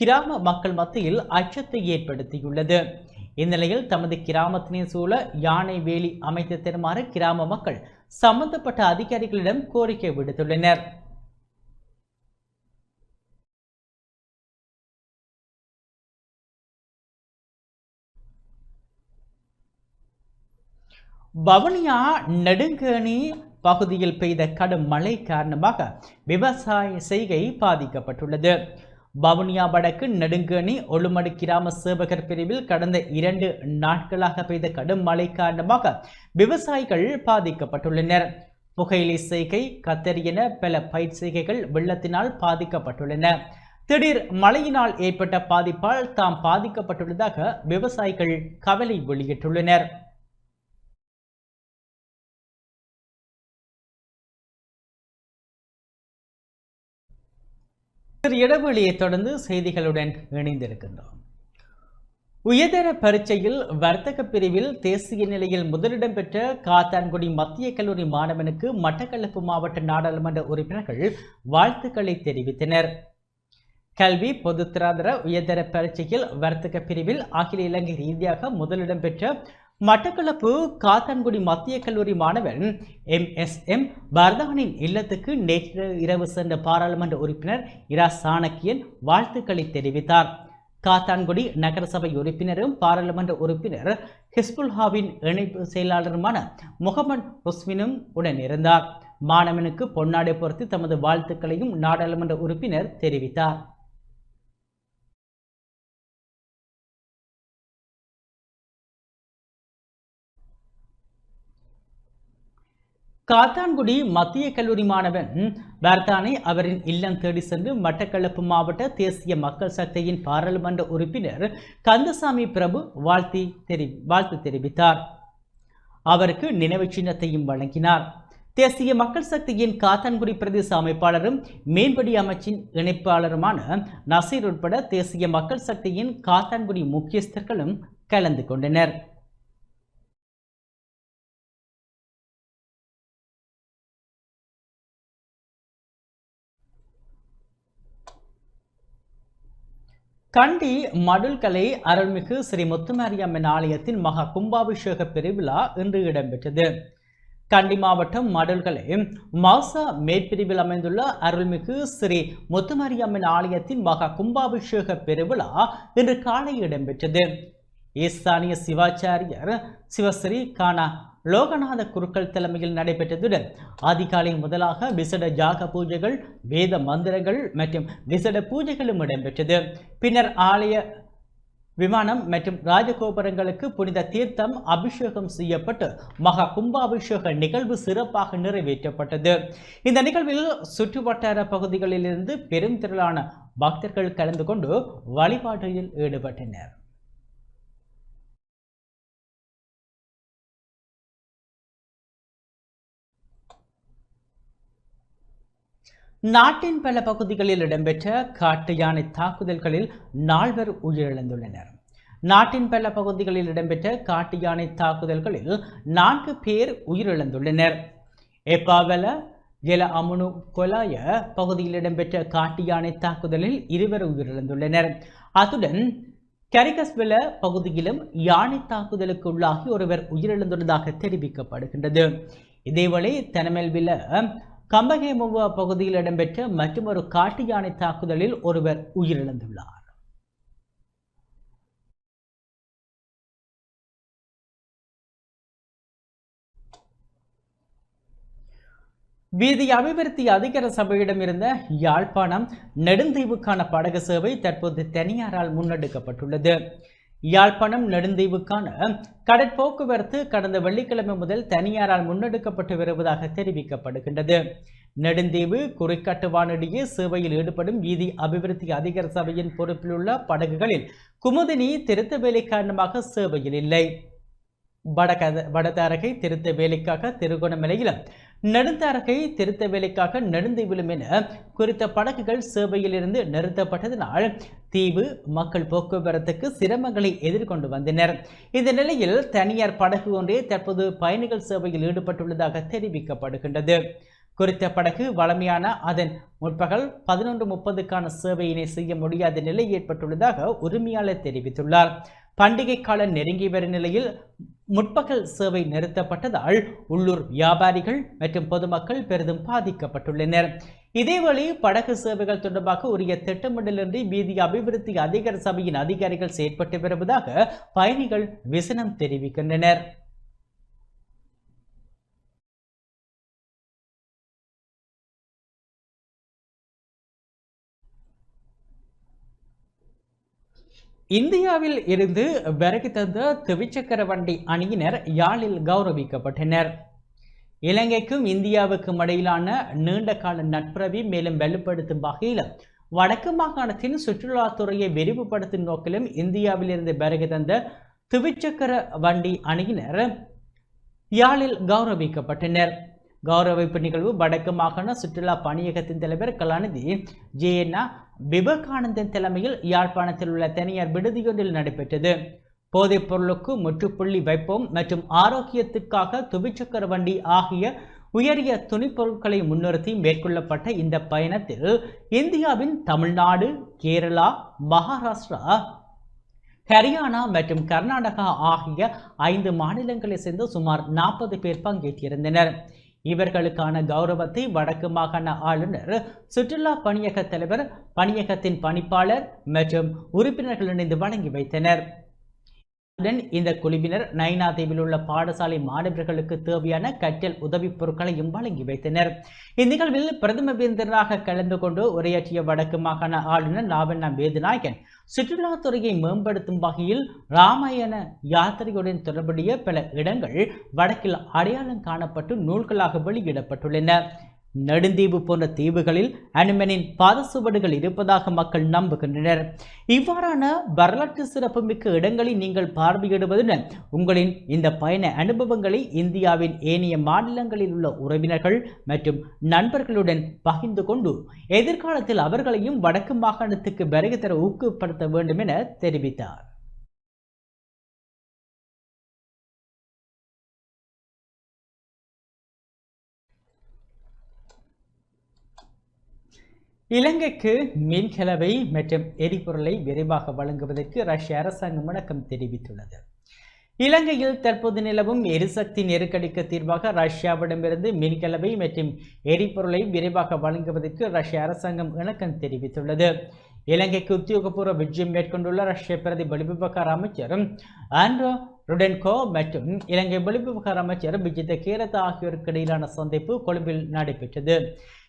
கிராம மக்கள் மத்தியில் அச்சத்தை ஏற்படுத்தியுள்ளது. இந்நிலையில் தமது கிராமத்தினை சூழ யானை வேலி அமைத்து தருமாறு கிராம மக்கள் சம்பந்தப்பட்ட அதிகாரிகளிடம் கோரிக்கை விடுத்துள்ளனர். வவுனியா நெடுங்கேணி பகுதியில் பெய்த கடும் மழை காரணமாக விவசாய செய்கை பாதிக்கப்பட்டுள்ளது. வவுனியா வடக்கு நெடுங்கேணி ஒழுமடு கிராம சேவகர் பிரிவில் கடந்த 2 நாட்களாக பெய்த கடும் மழை காரணமாக விவசாயிகள் பாதிக்கப்பட்டுள்ளனர். புகையிலை செய்கை, கத்தரி என பல பயிர் செய்கைகள் வெள்ளத்தினால் பாதிக்கப்பட்டுள்ளன. திடீர் மழையினால் ஏற்பட்ட பாதிப்பால் தாம் பாதிக்கப்பட்டுள்ளதாக விவசாயிகள் கவலை வெளியிட்டுள்ளனர். இடைவெளியை தொடர்ந்து செய்திகளுடன் இணைந்திருக்கின்றோம். உயர்தர பரீட்சையில் வர்த்தக பிரிவில் தேசிய நிலையில் முதலிடம் பெற்ற காத்தான்குடி மத்திய கல்லூரி மாணவனுக்கு மட்டக்களப்பு மாவட்ட நாடாளுமன்ற உறுப்பினர்கள் வாழ்த்துக்களை தெரிவித்தனர். கல்வி பொதுத்தராதர உயர்தர பரீட்சையில் வர்த்தக பிரிவில் அகில இலங்கை ரீதியாக முதலிடம் பெற்ற மட்டக்களப்பு காத்தான்குடி மத்திய கல்லூரி மாணவன் MSM பர்தானின் இல்லத்துக்கு நேற்று இரவு சென்ற பாராளுமன்ற உறுப்பினர் இரா சாணக்கியன் வாழ்த்துக்களை தெரிவித்தார். காத்தான்குடி நகரசபை உறுப்பினரும் பாராளுமன்ற உறுப்பினர் ஹிஸ்புல்ஹாவின் இணைப்பு செயலாளருமான முகமது ஹுஸ்மினும் உடனிருந்தார். மாணவனுக்கு பொன்னாடை பொறுத்து தமது வாழ்த்துக்களையும் நாடாளுமன்ற உறுப்பினர் தெரிவித்தார். காத்தான்குடி மத்திய கல்லூரி மாணவன் வர்தானை அவரின் இல்லம் தேடி சென்று மட்டக்களப்பு மாவட்ட தேசிய மக்கள் சக்தியின் பாராளுமன்ற உறுப்பினர் கந்தசாமி பிரபு வாழ்த்து தெரிவித்தார். அவருக்கு நினைவு சின்னத்தையும் வழங்கினார். தேசிய மக்கள் சக்தியின் காத்தான்குடி பிரதேச அமைப்பாளரும் மேம்படி அமைச்சின் இணைப்பாளருமான நசீர் உட்பட தேசிய மக்கள் சக்தியின் காத்தான்குடி முக்கியஸ்தர்களும் கலந்து கொண்டனர். கண்டி மடுல்கலை அருள்மிகு ஸ்ரீ முத்துமாரியம்மன் ஆலயத்தின் மகா கும்பாபிஷேக பெருவிழா இன்று இடம்பெற்றது. கண்டி மாவட்டம் மடுல்கலை மாசா மேற்பிரிவில் அமைந்துள்ள அருள்மிகு ஸ்ரீ முத்துமாரியம்மன் ஆலயத்தின் மகா கும்பாபிஷேக பெருவிழா இன்று காலை இடம்பெற்றது. ஈசானிய சிவாச்சாரியர் சிவஸ்ரீ கானா லோகநாத குருக்கள் தலைமையில் நடைபெற்றதுடன் அதிகாலை முதலாக விசேட யாக பூஜைகள், வேத மந்திரங்கள் மற்றும் விசேட பூஜைகளும் இடம்பெற்றது. பின்னர் ஆலய விமானம் மற்றும் ராஜகோபுரங்களுக்கு புனித தீர்த்தம் அபிஷேகம் செய்யப்பட்டு மகா கும்பாபிஷேக நிகழ்வு சிறப்பாக நிறைவேற்றப்பட்டது. இந்த நிகழ்வில் சுற்றுவட்டார பகுதிகளிலிருந்து பெரும் திரளான பக்தர்கள் கலந்து கொண்டு வழிபாட்டில் ஈடுபட்டனர். நாட்டின் பல பகுதிகளில் இடம்பெற்ற காட்டு யானை தாக்குதல்களில் 4 உயிரிழந்துள்ளனர். நாட்டின் பல பகுதிகளில் இடம்பெற்ற காட்டு யானை தாக்குதல்களில் 4 பேர் உயிரிழந்துள்ளனர். எப்பாவல ஜெல அமுனு கொலாய பகுதியில் இடம்பெற்ற காட்டு யானை தாக்குதலில் 2 உயிரிழந்துள்ளனர். அத்துடன் கரிகஸ்வெல பகுதியிலும் யானை தாக்குதலுக்கு உள்ளாகி ஒருவர் உயிரிழந்துள்ளதாக தெரிவிக்கப்படுகின்றது. இதேவேளை தனமெல்வில கம்பகேமுவ பகுதியில் இடம்பெற்ற மற்றொரு காட்டு யானை தாக்குதலில் ஒருவர் உயிரிழந்துள்ளார். வீதி அபிவிருத்தி அதிகார சபையிடம் இருந்த யாழ்ப்பாணம் நெடுந்தீவுக்கான படகு சேவை தற்போது தனியாரால் முன்னெடுக்கப்பட்டுள்ளது. யாழ்ப்பாணம் நெடுந்தீவுக்கான கடற்போக்குவரத்து கடந்த வெள்ளிக்கிழமை முதல் தனியாரால் முன்னெடுக்கப்பட்டு வருவதாக தெரிவிக்கப்படுகின்றது. நெடுந்தீவு குறிக்கட்டுவானிடையே சேவையில் ஈடுபடும் வீதி அபிவிருத்தி அதிகார சபையின் பொறுப்பில் உள்ள படகுகளில் குமுதினி திருத்த வேலை காரணமாக சேவையில் இல்லை. வடதாரகை திருத்த வேலைக்காக திருகோணமலையிலும் நெடுந்தாரகை திருத்த வேலைக்காக நெடுந்தீவிலும் என குறித்த படகுகள் சேவையில் இருந்து நிறுத்தப்பட்டதனால் தீவு மக்கள் போக்குவரத்துக்கு சிரமங்களை எதிர்கொண்டு வந்தனர். இந்த நிலையில் தனியார் படகு ஒன்றே தற்போது பயணிகள் சேவையில் ஈடுபட்டுள்ளதாக தெரிவிக்கப்படுகின்றது. குறித்த படகு வளமையான அதன் முற்பகல் 11:30க்கான சேவையினை செய்ய முடியாத நிலை ஏற்பட்டுள்ளதாக உரிமையாளர் தெரிவித்துள்ளார். பண்டிகை காலம் நெருங்கி வரும் நிலையில் முற்பகல் சேவை நிறுத்தப்பட்டதால் உள்ளூர் வியாபாரிகள் மற்றும் பொதுமக்கள் பெரிதும் பாதிக்கப்பட்டுள்ளனர். இதேவேளை படகு சேவைகள் தொடர்பாக உரிய திட்டமிடலின்றி வீதி அபிவிருத்தி அதிகார சபையின் அதிகாரிகள் செயற்பட்டு வருவதாக பயணிகள் விசனம் தெரிவிக்கின்றனர். இந்தியாவில் இருந்து வருகை தந்த திவிச்சக்கர வண்டி அணியினர் யாழில் கௌரவிக்கப்பட்டனர். இலங்கைக்கும் இந்தியாவுக்கும் இடையிலான நீண்ட கால நட்புறவை மேலும் வலுப்படுத்தும் வகையிலும் வடக்கு மாகாணத்தின் சுற்றுலாத்துறையை விரிவுபடுத்தும் நோக்கிலும் இந்தியாவில் இருந்து வருகை தந்த திவிச்சக்கர வண்டி அணியினர் யாழில் கௌரவிக்கப்பட்டனர். கௌரவிப்பு நிகழ்வு வடக்கு மாகாண சுற்றுலா பணியகத்தின் தலைவர் கலாநிதி ஜேஎன்னா விவேகானந்தன் தலைமையில் யாழ்ப்பாணத்தில் உள்ள தனியார் விடுதியொன்றில் நடைபெற்றது. போதைப் பொருளுக்கு முற்றுப்புள்ளி வைப்போம் மற்றும் ஆரோக்கியத்துக்காக துவிச்சக்கர வண்டி ஆகிய உயரிய துணிப்பொருட்களை முன்னிறுத்தி மேற்கொள்ளப்பட்ட இந்த பயணத்தில் இந்தியாவின் தமிழ்நாடு, கேரளா, மகாராஷ்டிரா, ஹரியானா மற்றும் கர்நாடகா ஆகிய 5 மாநிலங்களை சேர்ந்த சுமார் 40 பேர் பங்கேற்றிருந்தனர். இவர்களுக்கான கௌரவத்தை வடக்கு மாகாண ஆளுநர், சுற்றுலா பணியக தலைவர், பணியகத்தின் பணிப்பாளர் மற்றும் உறுப்பினர்கள் இணைந்து வழங்கி வைத்தனர். இந்த குழுவினர் நைனா தீவில் உள்ள பாடசாலை மாணவர்களுக்கு தேவையான கற்றல் உதவிப் பொருட்களையும் வழங்கி வைத்தனர். இந்நிகழ்வில் பிரதம விருந்தினராக கலந்து கொண்டு உரையாற்றிய வடக்கு மாகாண ஆளுநர் நாவண்ணா வேதநாயகன் சுற்றுலாத்துறையை மேம்படுத்தும் வகையில் ராமாயண யாத்திரையுடன் தொடர்புடைய பல இடங்கள் வடக்கில் அடையாளம் காணப்பட்டு நூல்களாக வெளியிடப்பட்டுள்ளன. நெடுந்தீவு போன்ற தீவுகளில் அனுமனின் பாதசுவடுகள் இருப்பதாக மக்கள் நம்புகின்றனர். இவ்வாறான வரலாற்று சிறப்புமிக்க இடங்களை நீங்கள் பார்வையிடுவதுடன் உங்களின் இந்த பயண அனுபவங்களை இந்தியாவின் ஏனைய மாநிலங்களில் உள்ள உறவினர்கள் மற்றும் நண்பர்களுடன் பகிர்ந்து கொண்டு எதிர்காலத்தில் அவர்களையும் வடக்கு மாகாணத்துக்கு வருகை தர ஊக்கப்படுத்த வேண்டும் என தெரிவித்தார். இலங்கைக்கு மின்கலவை மற்றும் எரிபொருளை விரைவாக வழங்குவதற்கு ரஷ்ய அரசாங்கம் இணக்கம் தெரிவித்துள்ளது. இலங்கையில் தற்போது நிலவும் எரிசக்தி நெருக்கடிக்கு தீர்வாக ரஷ்யாவிடமிருந்து மின்கலவை மற்றும் எரிபொருளை விரைவாக வழங்குவதற்கு ரஷ்ய அரசாங்கம் இணக்கம் தெரிவித்துள்ளது. இலங்கைக்கு உத்தியோகபூர்வ விஜயம் மேற்கொண்டுள்ள ரஷ்ய பிரதி வெளிவிவகார அமைச்சர் ஆண்ட்ரோ ருடென்கோ மற்றும் இலங்கை வெளிவிவகார அமைச்சர் விஜித கேரத் ஆகியோருக்கு இடையிலான சந்திப்பு கொழும்பில் நடைபெற்றது.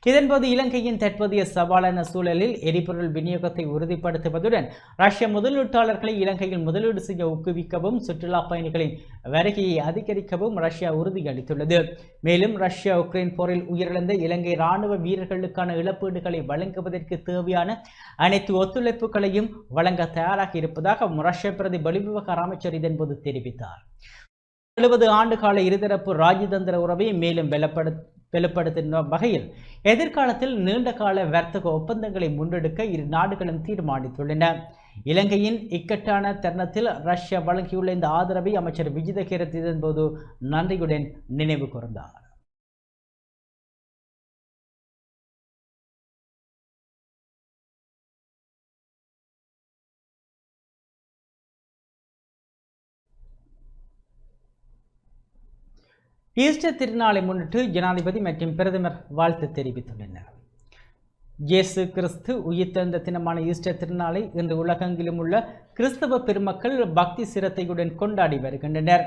இதன்போது இலங்கையின் தற்போதைய சவாலான சூழலில் எரிபொருள் விநியோகத்தை உறுதிப்படுத்துவதுடன் ரஷ்ய முதலீட்டாளர்களை இலங்கையில் முதலீடு செய்ய ஊக்குவிக்கவும் சுற்றுலா பயணிகளின் வருகையை அதிகரிக்கவும் ரஷ்யா உறுதியளித்துள்ளது. மேலும் ரஷ்யா உக்ரைன் போரில் உயிரிழந்த இலங்கை இராணுவ வீரர்களுக்கான இழப்பீடுகளை வழங்குவதற்கு தேவையான அனைத்து ஒத்துழைப்புகளையும் வழங்க தயாராக இருப்பதாக ரஷ்ய பிரதி வெளிவிவகார அமைச்சர் இதன்போது தெரிவித்தார். 70 ஆண்டு கால இருதரப்பு ராஜதந்திர உறவை மேலும் வெளிப்படுத்தும் வகையில் எதிர்காலத்தில் நீண்ட கால வர்த்தக ஒப்பந்தங்களை முன்னெடுக்க இரு நாடுகளும் தீர்மானித்துள்ளன. இலங்கையின் இக்கட்டான தருணத்தில் ரஷ்யா வழங்கியுள்ள இந்த ஆதரவை அமைச்சர் விஜித கேரத் இதன்போது நன்றியுடன் நினைவு கூர்ந்தார். ஈஸ்டர் திருநாளை முன்னிட்டு ஜனாதிபதி மற்றும் பிரதமர் வாழ்த்து தெரிவித்துள்ளனர். இயேசு கிறிஸ்து உயிர்த்தெழுந்த தினமான ஈஸ்டர் திருநாளை இன்று உலகெங்கிலும் உள்ள கிறிஸ்தவ பெருமக்கள் பக்தி சிரத்தையுடன் கொண்டாடி வருகின்றனர்.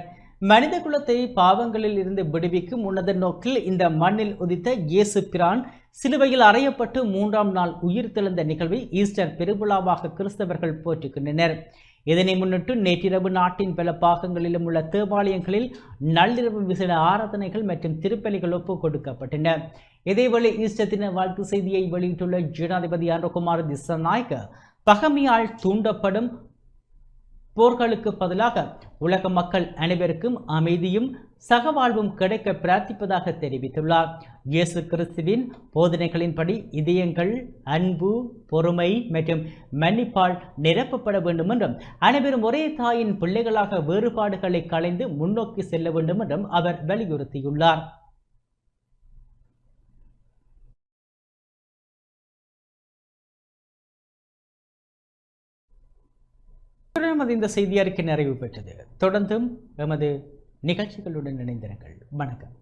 மனித குலத்தை பாவங்களில் இருந்து விடுவிக்கும் உன்னத நோக்கில் இந்த மண்ணில் உதித்த இயேசு பிரான் சிலுவையில் அறையப்பட்டு 3ஆம் நாள் உயிர்த்தெழுந்த நிகழ்வை ஈஸ்டர் பெருவிழாவாக கிறிஸ்தவர்கள் போற்றுகின்றனர். இதனை முன்னிட்டு நேற்றிரவு நாட்டின் பல பாகங்களிலும் உள்ள தேவாலயங்களில் நள்ளிரவு விசேட ஆராதனைகள் மற்றும் திருப்பலிகள் ஒப்புக் கொடுக்கப்பட்டன. இதேவேளை ஈஸ்டர் தின வாழ்த்து செய்தியை வெளியிட்டுள்ள ஜனாதிபதி அனுரகுமார திசாநாயக்க பகைமையால் தூண்டப்படும் போர்களுக்கு பதிலாக உலக மக்கள் அனைவருக்கும் அமைதியும் சகவாழ்வும் கிடைக்க பிரார்த்திப்பதாக தெரிவித்துள்ளார். இயேசு கிறிஸ்துவின் போதனைகளின்படி இதயங்கள் அன்பு, பொறுமை மற்றும் மன்னிப்பால் நிரப்பப்பட வேண்டும் என்றும் அனைவரும் ஒரே தாயின் பிள்ளைகளாக வேறுபாடுகளை களைந்து முன்னோக்கி செல்ல வேண்டும் என்றும் அவர் வலியுறுத்தியுள்ளார். இந்த செய்தி அறிக்கை நிறைவு பெற்றது. தொடர்ந்தும் எமது நிகழ்ச்சிகளுடன் இணைந்திருங்கள். வணக்கம்.